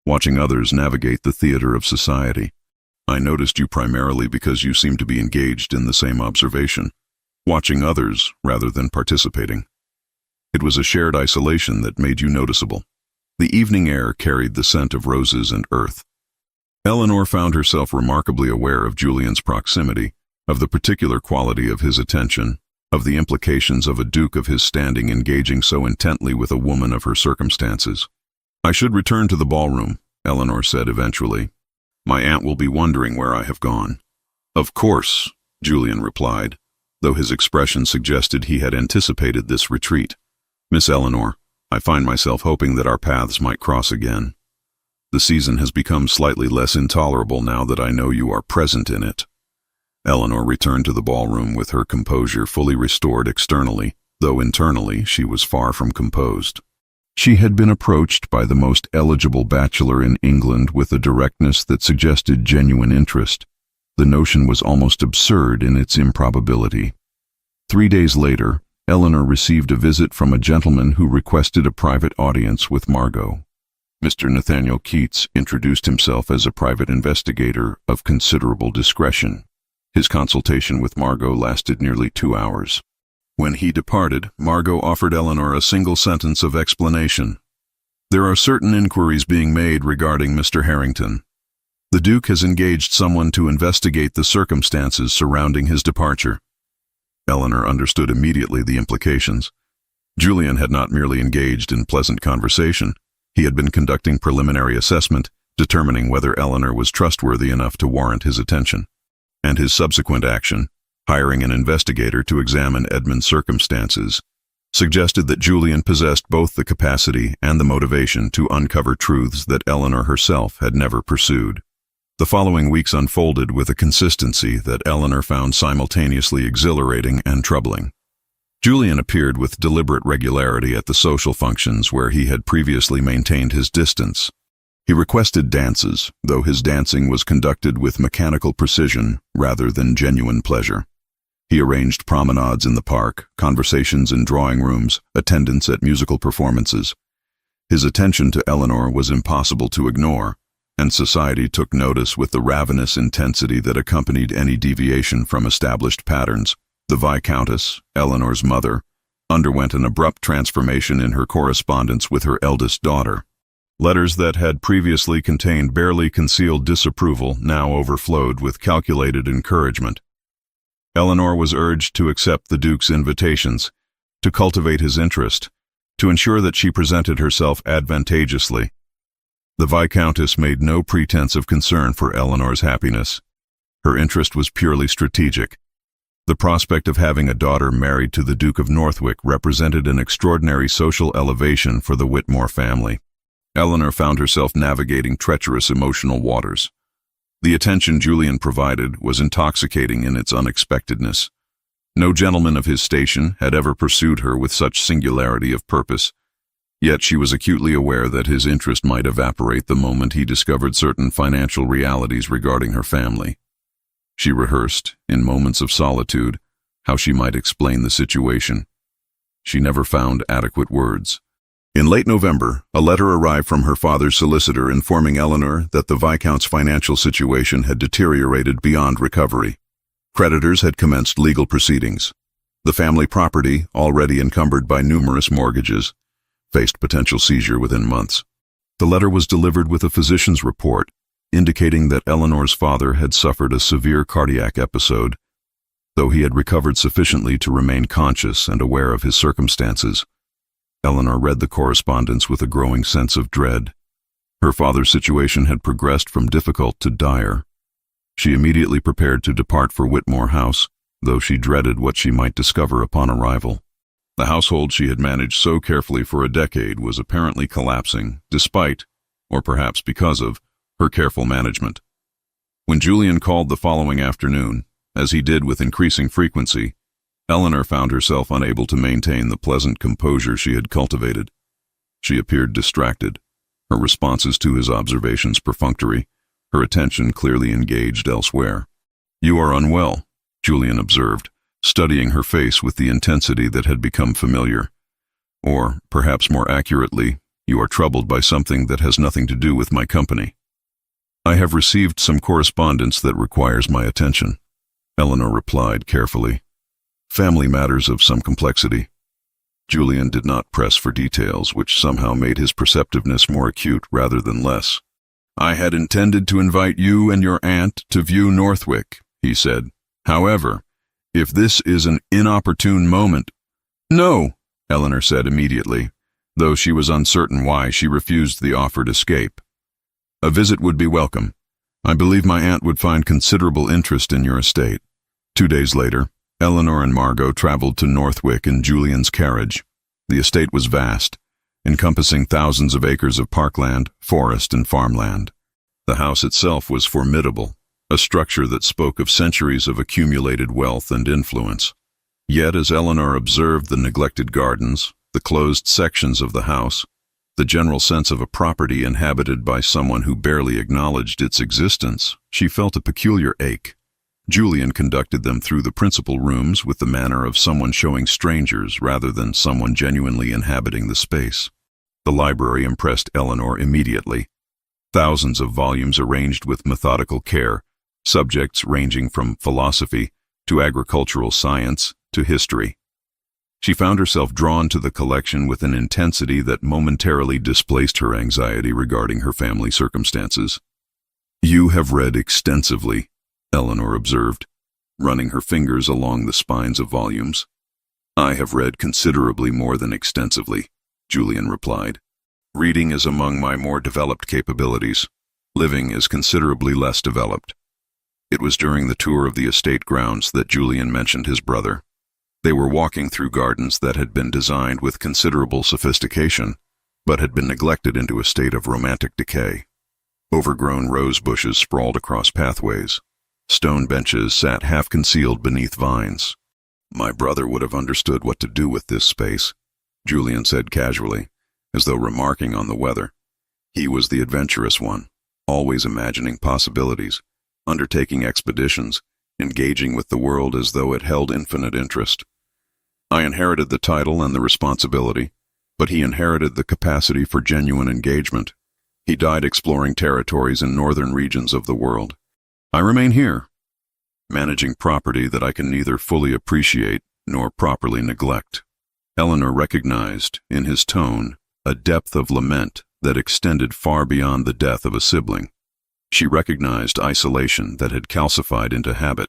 watching others navigate the theater of society. I noticed you primarily because you seemed to be engaged in the same observation, watching others rather than participating. It was a shared isolation that made you noticeable. The evening air carried the scent of roses and earth." Eleanor found herself remarkably aware of Julian's proximity, of the particular quality of his attention, of the implications of a duke of his standing engaging so intently with a woman of her circumstances. "I should return to the ballroom," Eleanor said eventually. "My aunt will be wondering where I have gone." "Of course," Julian replied, though his expression suggested he had anticipated this retreat. "Miss Eleanor, I find myself hoping that our paths might cross again. The season has become slightly less intolerable now that I know you are present in it." Eleanor returned to the ballroom with her composure fully restored externally, though internally she was far from composed. She had been approached by the most eligible bachelor in England with a directness that suggested genuine interest. The notion was almost absurd in its improbability. 3 days later, Eleanor received a visit from a gentleman who requested a private audience with Margot. Mr. Nathaniel Keats introduced himself as a private investigator of considerable discretion. His consultation with Margot lasted nearly 2 hours. When he departed, Margot offered Eleanor a single sentence of explanation. "There are certain inquiries being made regarding Mr. Harrington. The Duke has engaged someone to investigate the circumstances surrounding his departure." Eleanor understood immediately the implications. Julian had not merely engaged in pleasant conversation. He had been conducting preliminary assessment, determining whether Eleanor was trustworthy enough to warrant his attention. And his subsequent action, hiring an investigator to examine Edmund's circumstances, suggested that Julian possessed both the capacity and the motivation to uncover truths that Eleanor herself had never pursued. The following weeks unfolded with a consistency that Eleanor found simultaneously exhilarating and troubling. Julian appeared with deliberate regularity at the social functions where he had previously maintained his distance. He requested dances, though his dancing was conducted with mechanical precision rather than genuine pleasure. He arranged promenades in the park, conversations in drawing rooms, attendance at musical performances. His attention to Eleanor was impossible to ignore, and society took notice with the ravenous intensity that accompanied any deviation from established patterns. The Viscountess, Eleanor's mother, underwent an abrupt transformation in her correspondence with her eldest daughter. Letters that had previously contained barely concealed disapproval now overflowed with calculated encouragement. Eleanor was urged to accept the Duke's invitations, to cultivate his interest, to ensure that she presented herself advantageously. The Viscountess made no pretense of concern for Eleanor's happiness. Her interest was purely strategic. The prospect of having a daughter married to the Duke of Northwick represented an extraordinary social elevation for the Whitmore family. Eleanor found herself navigating treacherous emotional waters. The attention Julian provided was intoxicating in its unexpectedness. No gentleman of his station had ever pursued her with such singularity of purpose, yet she was acutely aware that his interest might evaporate the moment he discovered certain financial realities regarding her family. She rehearsed, in moments of solitude, how she might explain the situation. She never found adequate words. In late November, a letter arrived from her father's solicitor informing Eleanor that the Viscount's financial situation had deteriorated beyond recovery. Creditors had commenced legal proceedings. The family property, already encumbered by numerous mortgages, faced potential seizure within months. The letter was delivered with a physician's report, indicating that Eleanor's father had suffered a severe cardiac episode, though he had recovered sufficiently to remain conscious and aware of his circumstances. Eleanor read the correspondence with a growing sense of dread. Her father's situation had progressed from difficult to dire. She immediately prepared to depart for Whitmore House, though she dreaded what she might discover upon arrival. The household she had managed so carefully for a decade was apparently collapsing, despite, or perhaps because of, her careful management. When Julian called the following afternoon, as he did with increasing frequency, Eleanor found herself unable to maintain the pleasant composure she had cultivated. She appeared distracted, her responses to his observations perfunctory, her attention clearly engaged elsewhere. "You are unwell," Julian observed, studying her face with the intensity that had become familiar. "Or, perhaps more accurately, you are troubled by something that has nothing to do with my company." "I have received some correspondence that requires my attention," Eleanor replied carefully. "Family matters of some complexity." Julian did not press for details, which somehow made his perceptiveness more acute rather than less. "I had intended to invite you and your aunt to view Northwick," he said. "However, if this is an inopportune moment—" "No," Eleanor said immediately, though she was uncertain why she refused the offered escape. "A visit would be welcome. I believe my aunt would find considerable interest in your estate." 2 days later, Eleanor and Margot traveled to Northwick in Julian's carriage. The estate was vast, encompassing thousands of acres of parkland, forest, and farmland. The house itself was formidable, a structure that spoke of centuries of accumulated wealth and influence. Yet, as Eleanor observed the neglected gardens, the closed sections of the house, the general sense of a property inhabited by someone who barely acknowledged its existence, she felt a peculiar ache. Julian conducted them through the principal rooms with the manner of someone showing strangers rather than someone genuinely inhabiting the space. The library impressed Eleanor immediately. Thousands of volumes arranged with methodical care, subjects ranging from philosophy to agricultural science to history. She found herself drawn to the collection with an intensity that momentarily displaced her anxiety regarding her family circumstances. "You have read extensively," Eleanor observed, running her fingers along the spines of volumes. "I have read considerably more than extensively," Julian replied. "Reading is among my more developed capabilities. Living is considerably less developed." It was during the tour of the estate grounds that Julian mentioned his brother. They were walking through gardens that had been designed with considerable sophistication, but had been neglected into a state of romantic decay. Overgrown rose bushes sprawled across pathways. Stone benches sat half-concealed beneath vines. "My brother would have understood what to do with this space," Julian said casually, as though remarking on the weather. "He was the adventurous one, always imagining possibilities, undertaking expeditions, engaging with the world as though it held infinite interest. I inherited the title and the responsibility, but he inherited the capacity for genuine engagement. He died exploring territories in northern regions of the world. I remain here, managing property that I can neither fully appreciate nor properly neglect." Eleanor recognized, in his tone, a depth of lament that extended far beyond the death of a sibling. She recognized isolation that had calcified into habit.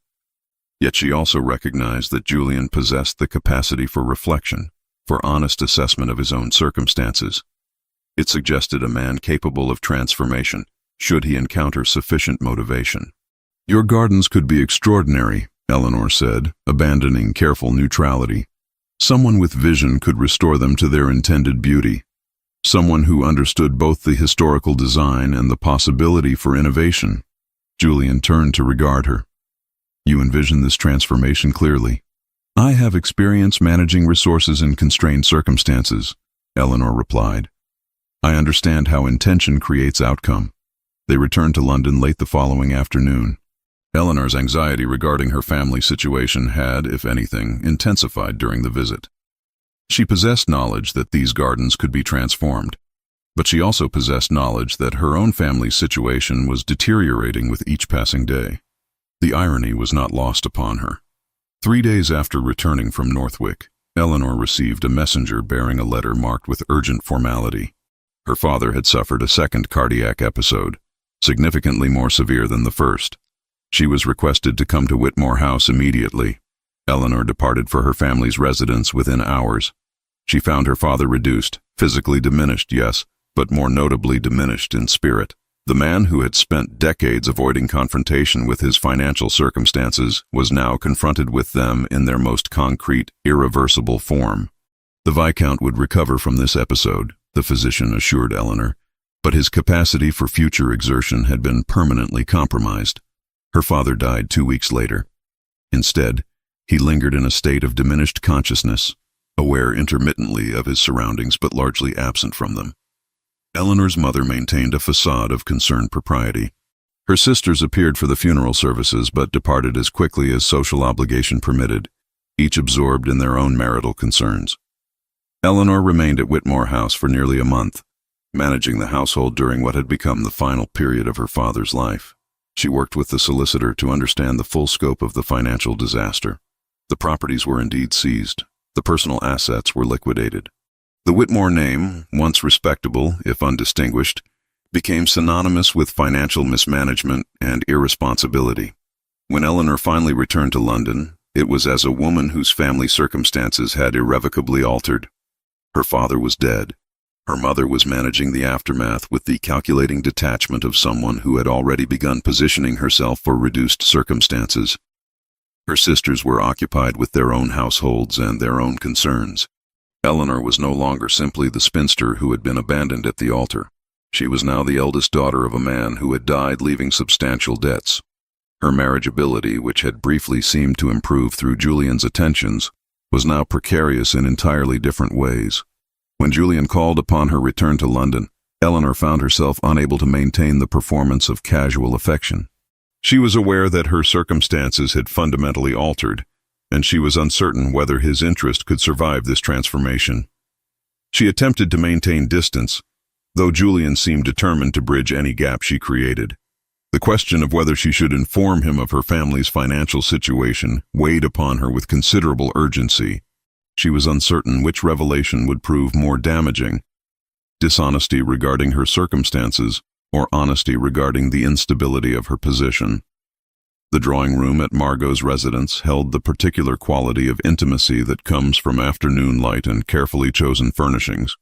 Yet she also recognized that Julian possessed the capacity for reflection, for honest assessment of his own circumstances. It suggested a man capable of transformation, should he encounter sufficient motivation. "Your gardens could be extraordinary," Eleanor said, abandoning careful neutrality. "Someone with vision could restore them to their intended beauty. Someone who understood both the historical design and the possibility for innovation." Julian turned to regard her. "You envision this transformation clearly." "I have experience managing resources in constrained circumstances," Eleanor replied. "I understand how intention creates outcome." They returned to London late the following afternoon. Eleanor's anxiety regarding her family situation had, if anything, intensified during the visit. She possessed knowledge that these gardens could be transformed, but she also possessed knowledge that her own family's situation was deteriorating with each passing day. The irony was not lost upon her. 3 days after returning from Northwick, Eleanor received a messenger bearing a letter marked with urgent formality. Her father had suffered a second cardiac episode, significantly more severe than the first. She was requested to come to Whitmore House immediately. Eleanor departed for her family's residence within hours. She found her father reduced, physically diminished, yes, but more notably diminished in spirit. The man who had spent decades avoiding confrontation with his financial circumstances was now confronted with them in their most concrete, irreversible form. The Viscount would recover from this episode, the physician assured Eleanor, but his capacity for future exertion had been permanently compromised. Her father died 2 weeks later. Instead, he lingered in a state of diminished consciousness, aware intermittently of his surroundings but largely absent from them. Eleanor's mother maintained a facade of concerned propriety. Her sisters appeared for the funeral services but departed as quickly as social obligation permitted, each absorbed in their own marital concerns. Eleanor remained at Whitmore House for nearly a month, managing the household during what had become the final period of her father's life. She worked with the solicitor to understand the full scope of the financial disaster. The properties were indeed seized. The personal assets were liquidated. The Whitmore name, once respectable, if undistinguished, became synonymous with financial mismanagement and irresponsibility. When Eleanor finally returned to London, it was as a woman whose family circumstances had irrevocably altered. Her father was dead. Her mother was managing the aftermath with the calculating detachment of someone who had already begun positioning herself for reduced circumstances. Her sisters were occupied with their own households and their own concerns. Eleanor was no longer simply the spinster who had been abandoned at the altar. She was now the eldest daughter of a man who had died leaving substantial debts. Her marriageability, which had briefly seemed to improve through Julian's attentions, was now precarious in entirely different ways. When Julian called upon her return to London, Eleanor found herself unable to maintain the performance of casual affection. She was aware that her circumstances had fundamentally altered, and she was uncertain whether his interest could survive this transformation. She attempted to maintain distance, though Julian seemed determined to bridge any gap she created. The question of whether she should inform him of her family's financial situation weighed upon her with considerable urgency. She was uncertain which revelation would prove more damaging: dishonesty regarding her circumstances, or honesty regarding the instability of her position. The drawing room at Margot's residence held the particular quality of intimacy that comes from afternoon light and carefully chosen furnishings.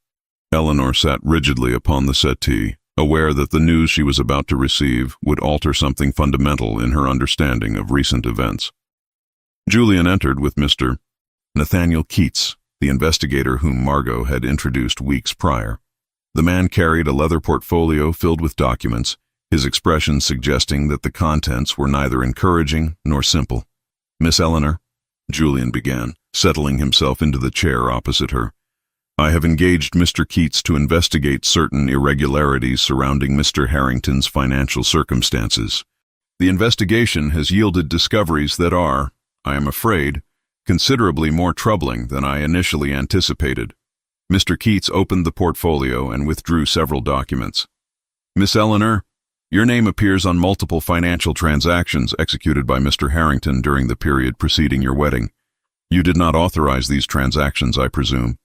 Eleanor sat rigidly upon the settee, aware that the news she was about to receive would alter something fundamental in her understanding of recent events. Julian entered with Mr. Nathaniel Keats, the investigator whom Margot had introduced weeks prior. The man carried a leather portfolio filled with documents, his expression suggesting that the contents were neither encouraging nor simple. "Miss Eleanor," Julian began, settling himself into the chair opposite her, "I have engaged Mr. Keats to investigate certain irregularities surrounding Mr. Harrington's financial circumstances. The investigation has yielded discoveries that are, I am afraid, considerably more troubling than I initially anticipated." Mr. Keats opened the portfolio and withdrew several documents. "Miss Eleanor, your name appears on multiple financial transactions executed by Mr. Harrington during the period preceding your wedding. You did not authorize these transactions, I presume."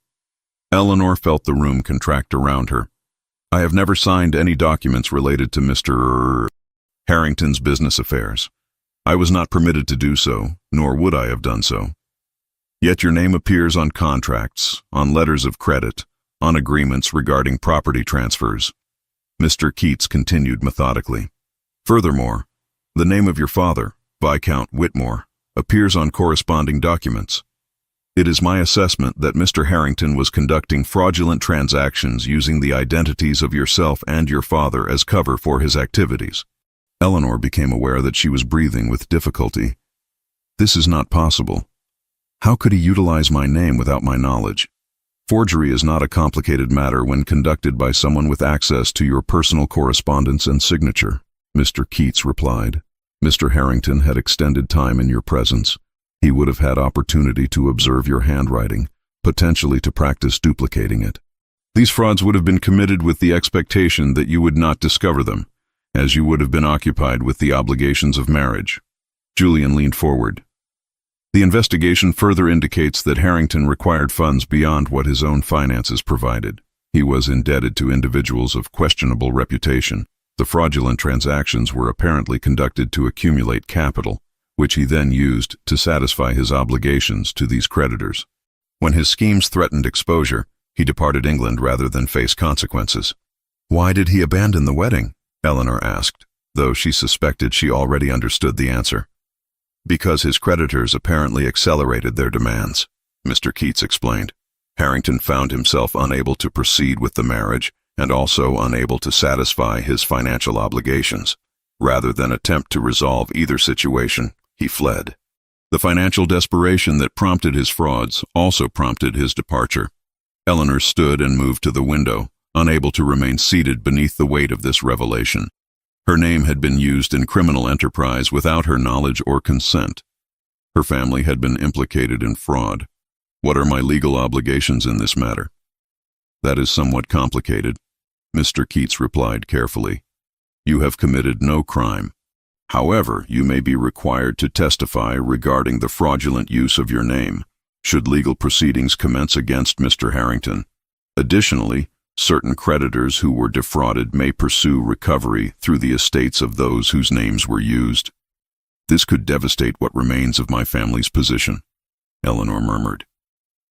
Eleanor felt the room contract around her. "I have never signed any documents related to Mr. Harrington's business affairs. I was not permitted to do so, nor would I have done so. Yet your name appears on contracts, on letters of credit, on agreements regarding property transfers." Mr. Keats continued methodically. "Furthermore, the name of your father, Viscount Whitmore, appears on corresponding documents. It is my assessment that Mr. Harrington was conducting fraudulent transactions using the identities of yourself and your father as cover for his activities." Eleanor became aware that she was breathing with difficulty. "This is not possible. How could he utilize my name without my knowledge? Forgery is not a complicated matter when conducted by someone with access to your personal correspondence and signature," Mr. Keats replied. "Mr. Harrington had extended time in your presence. He would have had opportunity to observe your handwriting, potentially to practice duplicating it. These frauds would have been committed with the expectation that you would not discover them, as you would have been occupied with the obligations of marriage." Julian leaned forward. "The investigation further indicates that Harrington required funds beyond what his own finances provided. He was indebted to individuals of questionable reputation. The fraudulent transactions were apparently conducted to accumulate capital, which he then used to satisfy his obligations to these creditors. When his schemes threatened exposure, he departed England rather than face consequences." "Why did he abandon the wedding?" Eleanor asked, though she suspected she already understood the answer. "Because his creditors apparently accelerated their demands," Mr. Keats explained. "Harrington found himself unable to proceed with the marriage and also unable to satisfy his financial obligations. Rather than attempt to resolve either situation, he fled. The financial desperation that prompted his frauds also prompted his departure." Eleanor stood and moved to the window, unable to remain seated beneath the weight of this revelation. Her name had been used in criminal enterprise without her knowledge or consent. Her family had been implicated in fraud. What are my legal obligations in this matter? "That is somewhat complicated," Mr. Keats replied carefully. "You have committed no crime. However, you may be required to testify regarding the fraudulent use of your name, should legal proceedings commence against Mr. Harrington. Additionally, certain creditors who were defrauded may pursue recovery through the estates of those whose names were used. This could devastate what remains of my family's position," Eleanor murmured.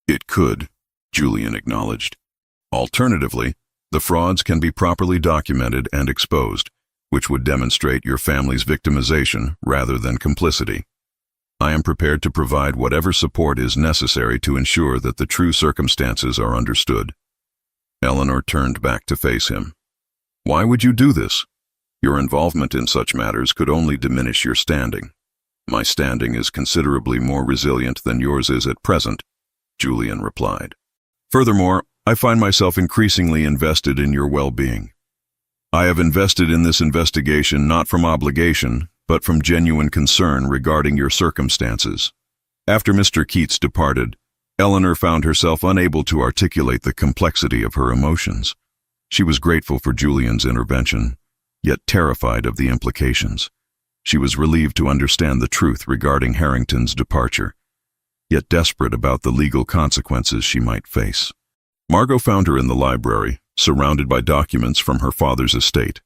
"It could," Julian acknowledged. "Alternatively, the frauds can be properly documented and exposed, which would demonstrate your family's victimization rather than complicity. I am prepared to provide whatever support is necessary to ensure that the true circumstances are understood." Eleanor turned back to face him. "Why would you do this? Your involvement in such matters could only diminish your standing." "My standing is considerably more resilient than yours is at present," Julian replied. "Furthermore, I find myself increasingly invested in your well-being. I have invested in this investigation not from obligation, but from genuine concern regarding your circumstances. After Mr. Keats departed, Eleanor found herself unable to articulate the complexity of her emotions. She was grateful for Julian's intervention, yet terrified of the implications. She was relieved to understand the truth regarding Harrington's departure, yet desperate about the legal consequences she might face. Margot found her in the library, surrounded by documents from her father's estate.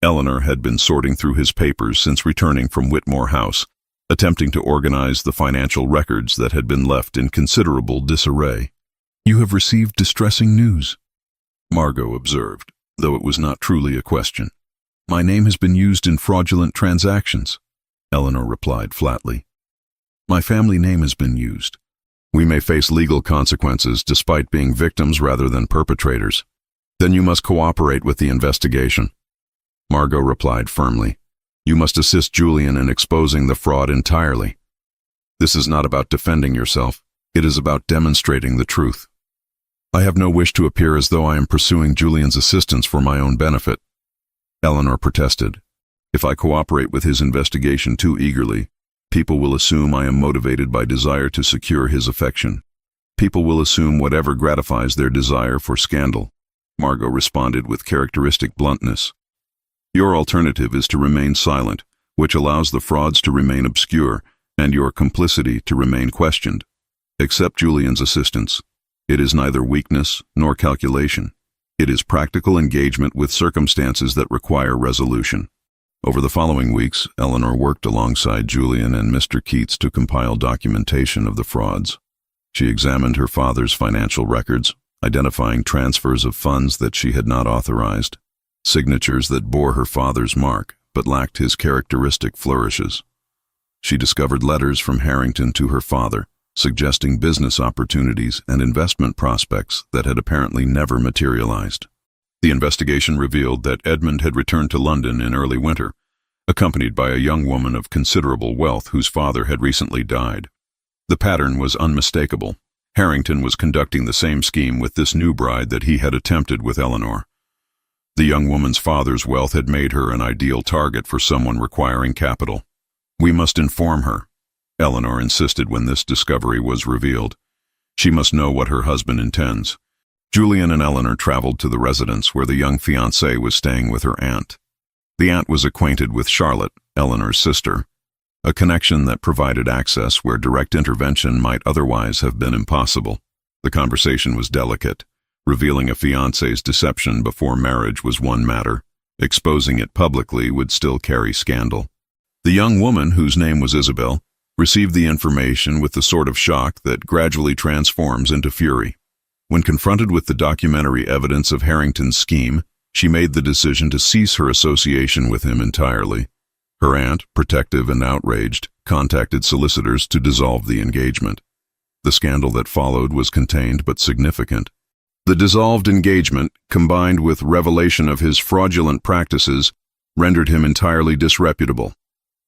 Eleanor had been sorting through his papers since returning from Whitmore House, attempting to organize the financial records that had been left in considerable disarray. "You have received distressing news," Margot observed, though it was not truly a question. "My name has been used in fraudulent transactions," Eleanor replied flatly. "My family name has been used. We may face legal consequences despite being victims rather than perpetrators. Then you must cooperate with the investigation," Margot replied firmly. "You must assist Julian in exposing the fraud entirely. This is not about defending yourself. It is about demonstrating the truth. I have no wish to appear as though I am pursuing Julian's assistance for my own benefit," Eleanor protested. "If I cooperate with his investigation too eagerly, people will assume I am motivated by desire to secure his affection. People will assume whatever gratifies their desire for scandal," Margot responded with characteristic bluntness. "Your alternative is to remain silent, which allows the frauds to remain obscure and your complicity to remain questioned. Accept Julian's assistance. It is neither weakness nor calculation. It is practical engagement with circumstances that require resolution." Over the following weeks, Eleanor worked alongside Julian and Mr. Keats to compile documentation of the frauds. She examined her father's financial records, identifying transfers of funds that she had not authorized, signatures that bore her father's mark but lacked his characteristic flourishes. She discovered letters from Harrington to her father, suggesting business opportunities and investment prospects that had apparently never materialized. The investigation revealed that Edmund had returned to London in early winter, accompanied by a young woman of considerable wealth whose father had recently died. The pattern was unmistakable. Harrington was conducting the same scheme with this new bride that he had attempted with Eleanor. The young woman's father's wealth had made her an ideal target for someone requiring capital. "We must inform her," Eleanor insisted when this discovery was revealed. "She must know what her husband intends." Julian and Eleanor traveled to the residence where the young fiancée was staying with her aunt. The aunt was acquainted with Charlotte, Eleanor's sister, a connection that provided access where direct intervention might otherwise have been impossible. The conversation was delicate. Revealing a fiancé's deception before marriage was one matter. Exposing it publicly would still carry scandal. The young woman, whose name was Isabel, received the information with the sort of shock that gradually transforms into fury. When confronted with the documentary evidence of Harrington's scheme, she made the decision to cease her association with him entirely. Her aunt, protective and outraged, contacted solicitors to dissolve the engagement. The scandal that followed was contained but significant. The dissolved engagement, combined with revelation of his fraudulent practices, rendered him entirely disreputable.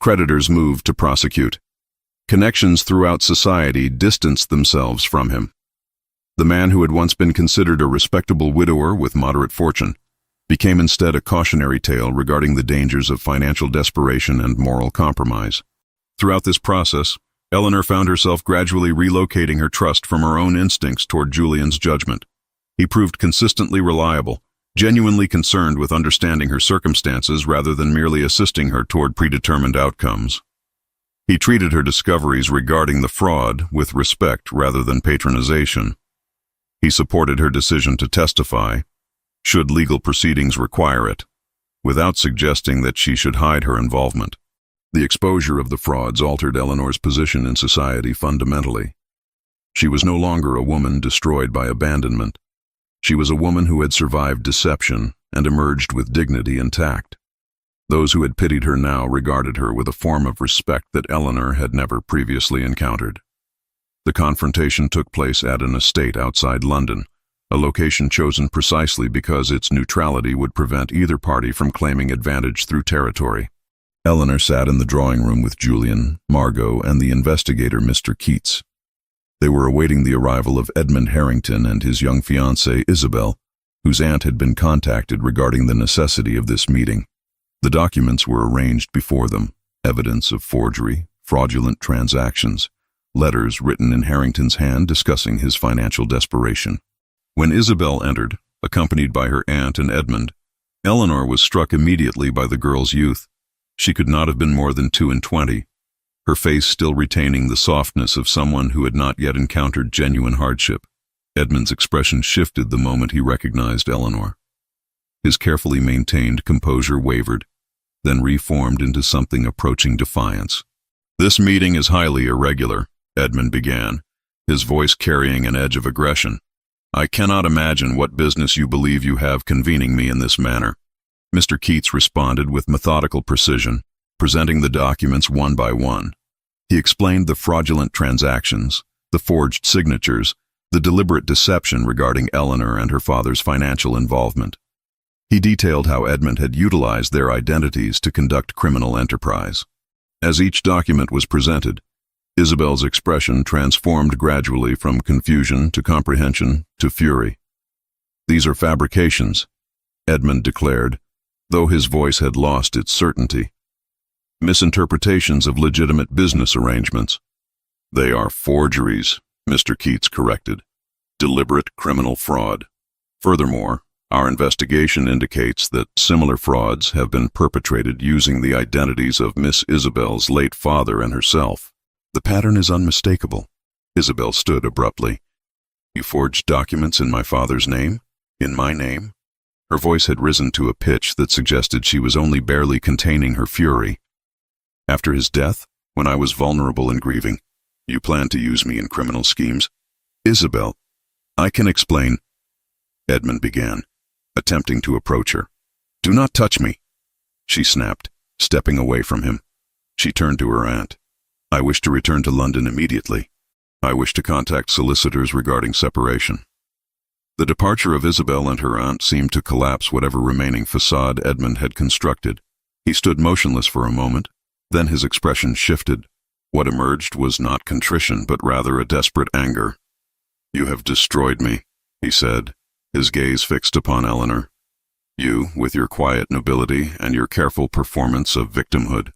Creditors moved to prosecute. Connections throughout society distanced themselves from him. The man who had once been considered a respectable widower with moderate fortune became instead a cautionary tale regarding the dangers of financial desperation and moral compromise. Throughout this process, Eleanor found herself gradually relocating her trust from her own instincts toward Julian's judgment. He proved consistently reliable, genuinely concerned with understanding her circumstances rather than merely assisting her toward predetermined outcomes. He treated her discoveries regarding the fraud with respect rather than patronization. He supported her decision to testify, should legal proceedings require it, without suggesting that she should hide her involvement. The exposure of the frauds altered Eleanor's position in society fundamentally. She was no longer a woman destroyed by abandonment. She was a woman who had survived deception and emerged with dignity and tact. Those who had pitied her now regarded her with a form of respect that Eleanor had never previously encountered. The confrontation took place at an estate outside London, a location chosen precisely because its neutrality would prevent either party from claiming advantage through territory. Eleanor sat in the drawing room with Julian, Margot, and the investigator, Mr. Keats. They were awaiting the arrival of Edmund Harrington and his young fiancée, Isabel, whose aunt had been contacted regarding the necessity of this meeting. The documents were arranged before them, evidence of forgery, fraudulent transactions, letters written in Harrington's hand discussing his financial desperation. When Isabel entered, accompanied by her aunt and Edmund, Eleanor was struck immediately by the girl's youth. She could not have been more than 22, her face still retaining the softness of someone who had not yet encountered genuine hardship. Edmund's expression shifted the moment he recognized Eleanor. His carefully maintained composure wavered, then reformed into something approaching defiance. "This meeting is highly irregular," Edmund began, his voice carrying an edge of aggression. "I cannot imagine what business you believe you have convening me in this manner." Mr. Keats responded with methodical precision, presenting the documents one by one. He explained the fraudulent transactions, the forged signatures, the deliberate deception regarding Eleanor and her father's financial involvement. He detailed how Edmund had utilized their identities to conduct criminal enterprise. As each document was presented, Isabel's expression transformed gradually from confusion to comprehension to fury. "These are fabrications," Edmund declared, though his voice had lost its certainty. "Misinterpretations of legitimate business arrangements." "They are forgeries," Mr. Keats corrected. "Deliberate criminal fraud. Furthermore, our investigation indicates that similar frauds have been perpetrated using the identities of Miss Isabel's late father and herself. The pattern is unmistakable." Isabel stood abruptly. "You forged documents in my father's name? In my name?" Her voice had risen to a pitch that suggested she was only barely containing her fury. "After his death, when I was vulnerable and grieving, you planned to use me in criminal schemes?" "Isabel, I can explain," Edmund began, attempting to approach her. "Do not touch me," she snapped, stepping away from him. She turned to her aunt. "I wish to return to London immediately. I wish to contact solicitors regarding separation." The departure of Isabel and her aunt seemed to collapse whatever remaining facade Edmund had constructed. He stood motionless for a moment, then his expression shifted. What emerged was not contrition, but rather a desperate anger. "You have destroyed me," he said, his gaze fixed upon Eleanor. "You, with your quiet nobility and your careful performance of victimhood.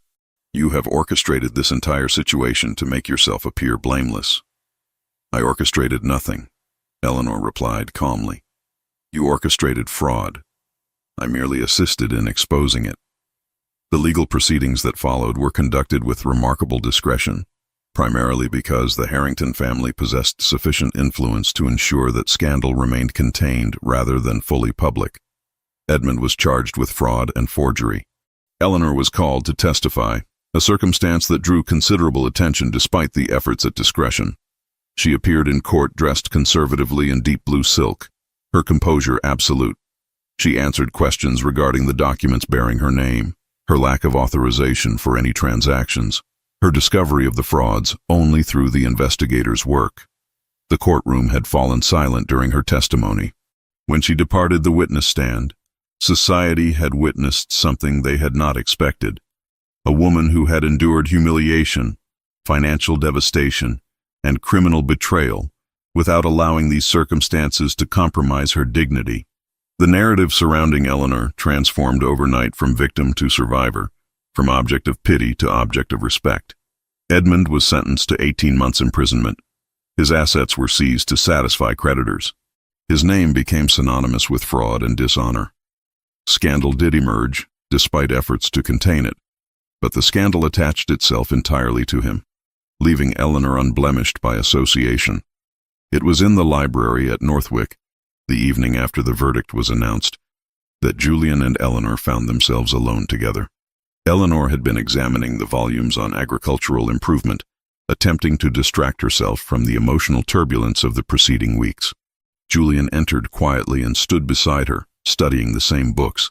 You have orchestrated this entire situation to make yourself appear blameless." "I orchestrated nothing," Eleanor replied calmly. "You orchestrated fraud. I merely assisted in exposing it." The legal proceedings that followed were conducted with remarkable discretion, primarily because the Harrington family possessed sufficient influence to ensure that scandal remained contained rather than fully public. Edmund was charged with fraud and forgery. Eleanor was called to testify, a circumstance that drew considerable attention despite the efforts at discretion. She appeared in court dressed conservatively in deep blue silk, her composure absolute. She answered questions regarding the documents bearing her name, her lack of authorization for any transactions, her discovery of the frauds only through the investigators' work. The courtroom had fallen silent during her testimony. When she departed the witness stand, society had witnessed something they had not expected. A woman who had endured humiliation, financial devastation, and criminal betrayal without allowing these circumstances to compromise her dignity. The narrative surrounding Eleanor transformed overnight from victim to survivor, from object of pity to object of respect. Edmund was sentenced to 18 months imprisonment. His assets were seized to satisfy creditors. His name became synonymous with fraud and dishonor. Scandal did emerge, despite efforts to contain it, but the scandal attached itself entirely to him, leaving Eleanor unblemished by association. It was in the library at Northwick, the evening after the verdict was announced, that Julian and Eleanor found themselves alone together. Eleanor had been examining the volumes on agricultural improvement, attempting to distract herself from the emotional turbulence of the preceding weeks. Julian entered quietly and stood beside her, studying the same books.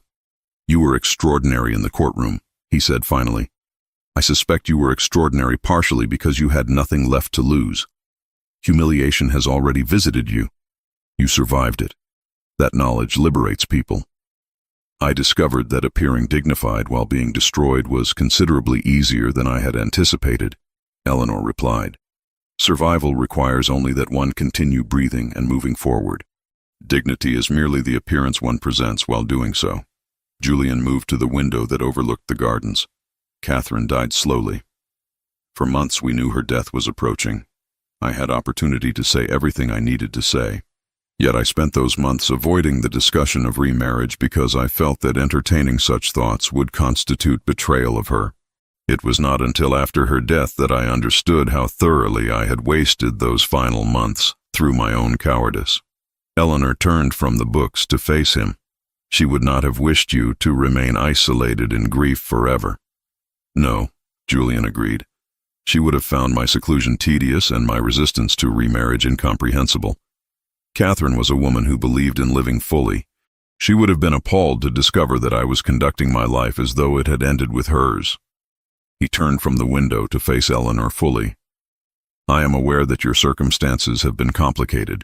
"You were extraordinary in the courtroom," he said finally. "I suspect you were extraordinary partially because you had nothing left to lose. Humiliation has already visited you. You survived it. That knowledge liberates people. I discovered that appearing dignified while being destroyed was considerably easier than I had anticipated," Eleanor replied. "Survival requires only that one continue breathing and moving forward. Dignity is merely the appearance one presents while doing so." Julian moved to the window that overlooked the gardens. Catherine died slowly. For months we knew her death was approaching. I had opportunity to say everything I needed to say. Yet I spent those months avoiding the discussion of remarriage because I felt that entertaining such thoughts would constitute betrayal of her. It was not until after her death that I understood how thoroughly I had wasted those final months through my own cowardice. Eleanor turned from the books to face him. She would not have wished you to remain isolated in grief forever. No, Julian agreed. She would have found my seclusion tedious and my resistance to remarriage incomprehensible. Catherine was a woman who believed in living fully. She would have been appalled to discover that I was conducting my life as though it had ended with hers. He turned from the window to face Eleanor fully. I am aware that your circumstances have been complicated.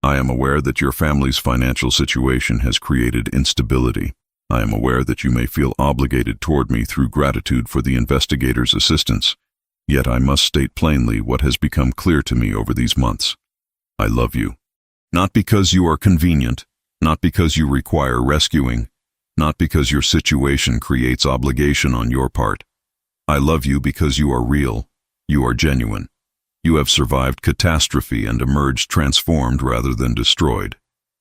I am aware that your family's financial situation has created instability. I am aware that you may feel obligated toward me through gratitude for the investigator's assistance. Yet I must state plainly what has become clear to me over these months. I love you. Not because you are convenient, not because you require rescuing, not because your situation creates obligation on your part. I love you because you are real, you are genuine. You have survived catastrophe and emerged transformed rather than destroyed.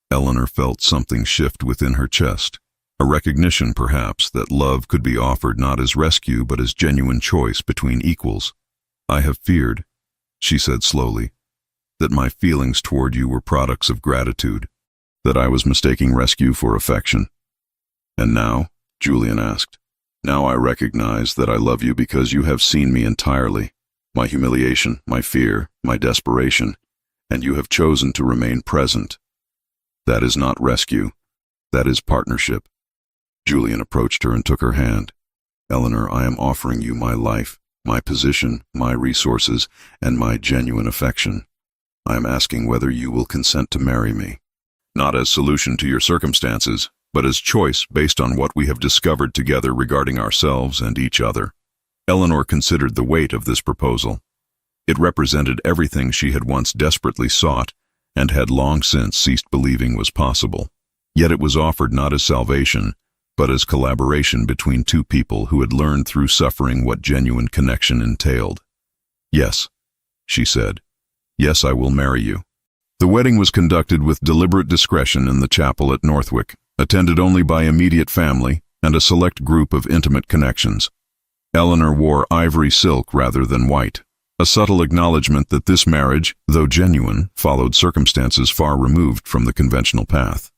Eleanor felt something shift within her chest, a recognition perhaps that love could be offered not as rescue but as genuine choice between equals. I have feared, she said slowly, that my feelings toward you were products of gratitude, that I was mistaking rescue for affection. And now, Julian asked, now I recognize that I love you because you have seen me entirely, my humiliation, my fear, my desperation, and you have chosen to remain present. That is not rescue, that is partnership. Julian approached her and took her hand. Eleanor, I am offering you my life, my position, my resources, and my genuine affection. I am asking whether you will consent to marry me, not as solution to your circumstances, but as choice based on what we have discovered together regarding ourselves and each other. Eleanor considered the weight of this proposal. It represented everything she had once desperately sought and had long since ceased believing was possible. Yet it was offered not as salvation, but as collaboration between two people who had learned through suffering what genuine connection entailed. Yes, she said. Yes, I will marry you. The wedding was conducted with deliberate discretion in the chapel at Northwick, attended only by immediate family and a select group of intimate connections. Eleanor wore ivory silk rather than white, a subtle acknowledgement that this marriage, though genuine, followed circumstances far removed from the conventional path.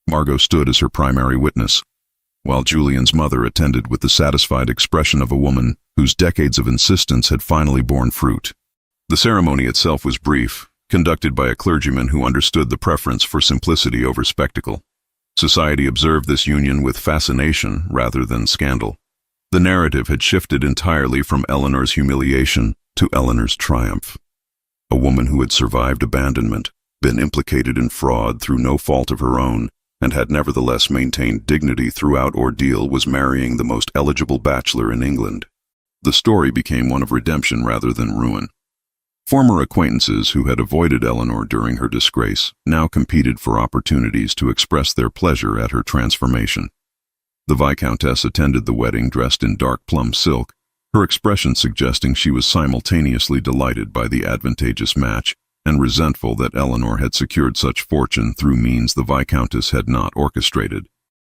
Margot stood as her primary witness, while Julian's mother attended with the satisfied expression of a woman whose decades of insistence had finally borne fruit. The ceremony itself was brief, conducted by a clergyman who understood the preference for simplicity over spectacle. Society observed this union with fascination rather than scandal. The narrative had shifted entirely from Eleanor's humiliation to Eleanor's triumph. A woman who had survived abandonment, been implicated in fraud through no fault of her own, and had nevertheless maintained dignity throughout ordeal was marrying the most eligible bachelor in England. The story became one of redemption rather than ruin. Former acquaintances who had avoided Eleanor during her disgrace now competed for opportunities to express their pleasure at her transformation. The Viscountess attended the wedding dressed in dark plum silk, her expression suggesting she was simultaneously delighted by the advantageous match and resentful that Eleanor had secured such fortune through means the Viscountess had not orchestrated.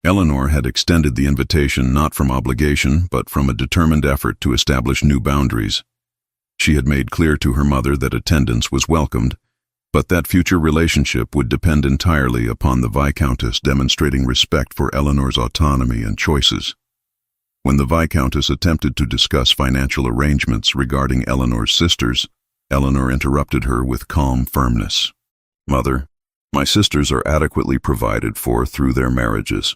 Eleanor had extended the invitation not from obligation but from a determined effort to establish new boundaries. She had made clear to her mother that attendance was welcomed, but that future relationship would depend entirely upon the Viscountess demonstrating respect for Eleanor's autonomy and choices. When the Viscountess attempted to discuss financial arrangements regarding Eleanor's sisters, Eleanor interrupted her with calm firmness. Mother, my sisters are adequately provided for through their marriages.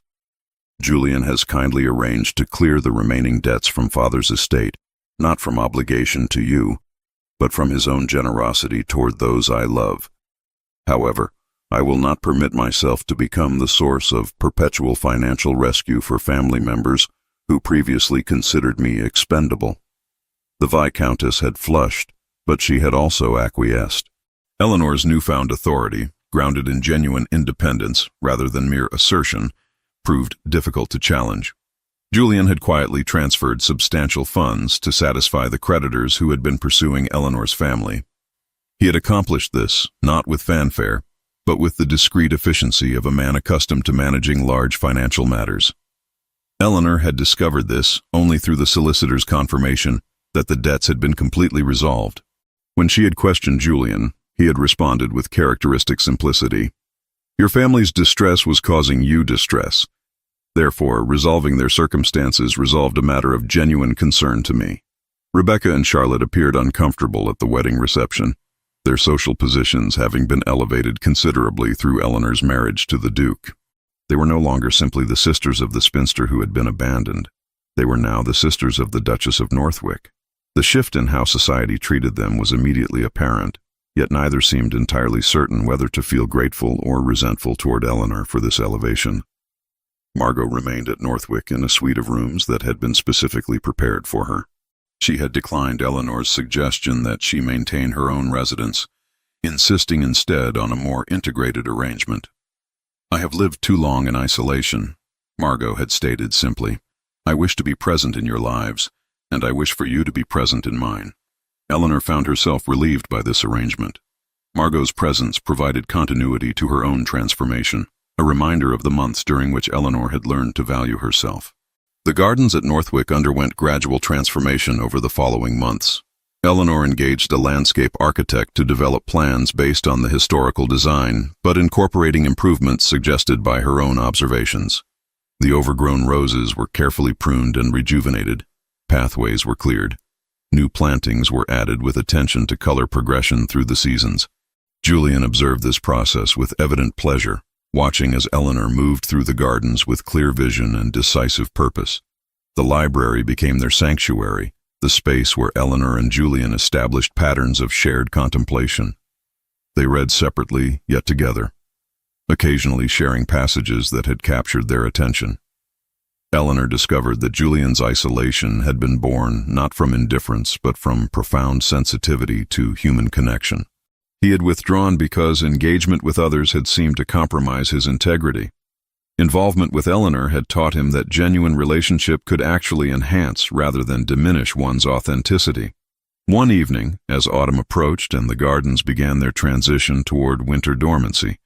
Julian has kindly arranged to clear the remaining debts from Father's estate, not from obligation to you, but from his own generosity toward those I love. However, I will not permit myself to become the source of perpetual financial rescue for family members who previously considered me expendable. The Viscountess had flushed, but she had also acquiesced. Eleanor's newfound authority, grounded in genuine independence rather than mere assertion, proved difficult to challenge. Julian had quietly transferred substantial funds to satisfy the creditors who had been pursuing Eleanor's family. He had accomplished this, not with fanfare, but with the discreet efficiency of a man accustomed to managing large financial matters. Eleanor had discovered this only through the solicitor's confirmation that the debts had been completely resolved. When she had questioned Julian, he had responded with characteristic simplicity. "Your family's distress was causing you distress. Therefore, resolving their circumstances resolved a matter of genuine concern to me." Rebecca and Charlotte appeared uncomfortable at the wedding reception, their social positions having been elevated considerably through Eleanor's marriage to the Duke. They were no longer simply the sisters of the spinster who had been abandoned. They were now the sisters of the Duchess of Northwick. The shift in how society treated them was immediately apparent, yet neither seemed entirely certain whether to feel grateful or resentful toward Eleanor for this elevation. Margot remained at Northwick in a suite of rooms that had been specifically prepared for her. She had declined Eleanor's suggestion that she maintain her own residence, insisting instead on a more integrated arrangement. "I have lived too long in isolation," Margot had stated simply. "I wish to be present in your lives, and I wish for you to be present in mine." Eleanor found herself relieved by this arrangement. Margot's presence provided continuity to her own transformation, a reminder of the months during which Eleanor had learned to value herself. The gardens at Northwick underwent gradual transformation over the following months. Eleanor engaged a landscape architect to develop plans based on the historical design, but incorporating improvements suggested by her own observations. The overgrown roses were carefully pruned and rejuvenated. Pathways were cleared. New plantings were added with attention to color progression through the seasons. Julian observed this process with evident pleasure, watching as Eleanor moved through the gardens with clear vision and decisive purpose. The library became their sanctuary, the space where Eleanor and Julian established patterns of shared contemplation. They read separately, yet together, occasionally sharing passages that had captured their attention. Eleanor discovered that Julian's isolation had been born not from indifference but from profound sensitivity to human connection. He had withdrawn because engagement with others had seemed to compromise his integrity. Involvement with Eleanor had taught him that genuine relationship could actually enhance rather than diminish one's authenticity. One evening, as autumn approached and the gardens began their transition toward winter dormancy,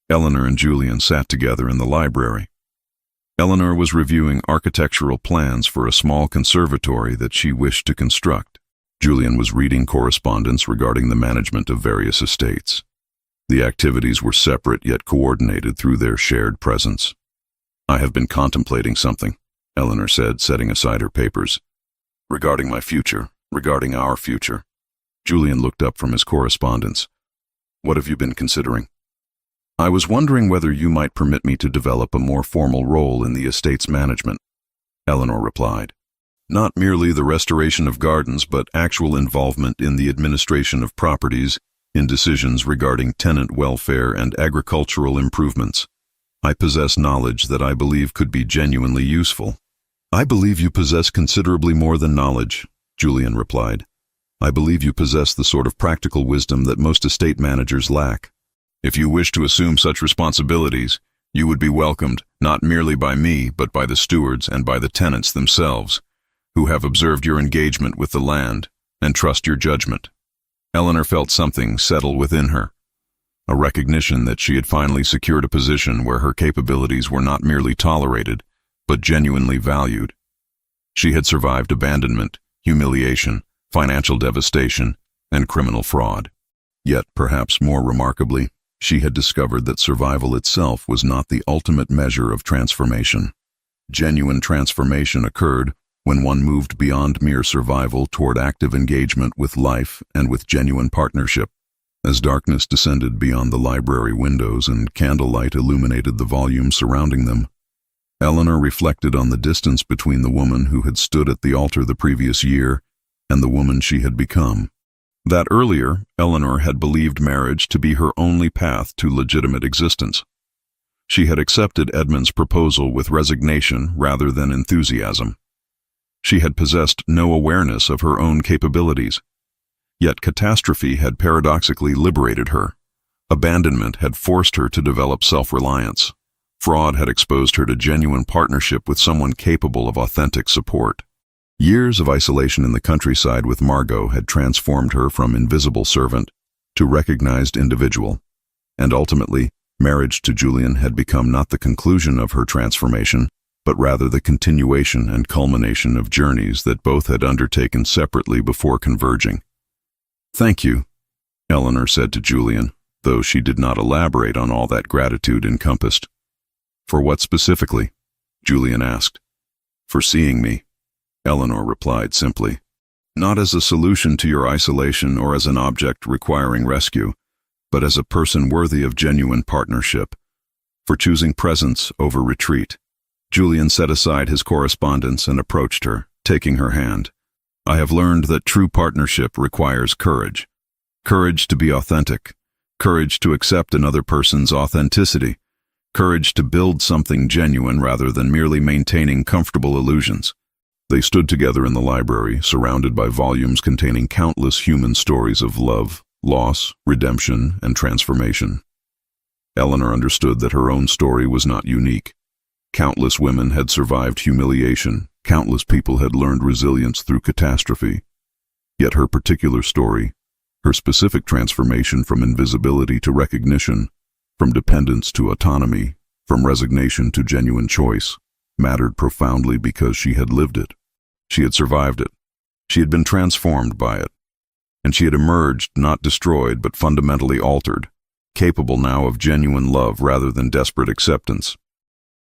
Eleanor and Julian sat together in the library. Eleanor was reviewing architectural plans for a small conservatory that she wished to construct. Julian was reading correspondence regarding the management of various estates. The activities were separate yet coordinated through their shared presence. "I have been contemplating something," Eleanor said, setting aside her papers. "Regarding my future, regarding our future." Julian looked up from his correspondence. "What have you been considering?" "I was wondering whether you might permit me to develop a more formal role in the estate's management," Eleanor replied. "Not merely the restoration of gardens, but actual involvement in the administration of properties, in decisions regarding tenant welfare and agricultural improvements. I possess knowledge that I believe could be genuinely useful." "I believe you possess considerably more than knowledge," Julian replied. "I believe you possess the sort of practical wisdom that most estate managers lack. If you wish to assume such responsibilities, you would be welcomed not merely by me, but by the stewards and by the tenants themselves, who have observed your engagement with the land and trust your judgment." Eleanor felt something settle within her, a recognition that she had finally secured a position where her capabilities were not merely tolerated, but genuinely valued. She had survived abandonment, humiliation, financial devastation, and criminal fraud. Yet, perhaps more remarkably, she had discovered that survival itself was not the ultimate measure of transformation. Genuine transformation occurred when one moved beyond mere survival toward active engagement with life and with genuine partnership. As darkness descended beyond the library windows and candlelight illuminated the volumes surrounding them, Eleanor reflected on the distance between the woman who had stood at the altar the previous year and the woman she had become. That earlier, Eleanor had believed marriage to be her only path to legitimate existence. She had accepted Edmund's proposal with resignation rather than enthusiasm. She had possessed no awareness of her own capabilities. Yet catastrophe had paradoxically liberated her. Abandonment had forced her to develop self-reliance. Fraud had exposed her to genuine partnership with someone capable of authentic support. Years of isolation in the countryside with Margot had transformed her from invisible servant to recognized individual, and ultimately, marriage to Julian had become not the conclusion of her transformation, but rather the continuation and culmination of journeys that both had undertaken separately before converging. "Thank you," Eleanor said to Julian, though she did not elaborate on all that gratitude encompassed. "For what specifically?" Julian asked. "For seeing me," Eleanor replied simply. "Not as a solution to your isolation or as an object requiring rescue, but as a person worthy of genuine partnership. For choosing presence over retreat." Julian set aside his correspondence and approached her, taking her hand. "I have learned that true partnership requires courage. Courage to be authentic. Courage to accept another person's authenticity. Courage to build something genuine rather than merely maintaining comfortable illusions." They stood together in the library, surrounded by volumes containing countless human stories of love, loss, redemption, and transformation. Eleanor understood that her own story was not unique. Countless women had survived humiliation, countless people had learned resilience through catastrophe. Yet her particular story, her specific transformation from invisibility to recognition, from dependence to autonomy, from resignation to genuine choice, mattered profoundly because she had lived it. She had survived it. She had been transformed by it. And she had emerged, not destroyed, but fundamentally altered, capable now of genuine love rather than desperate acceptance.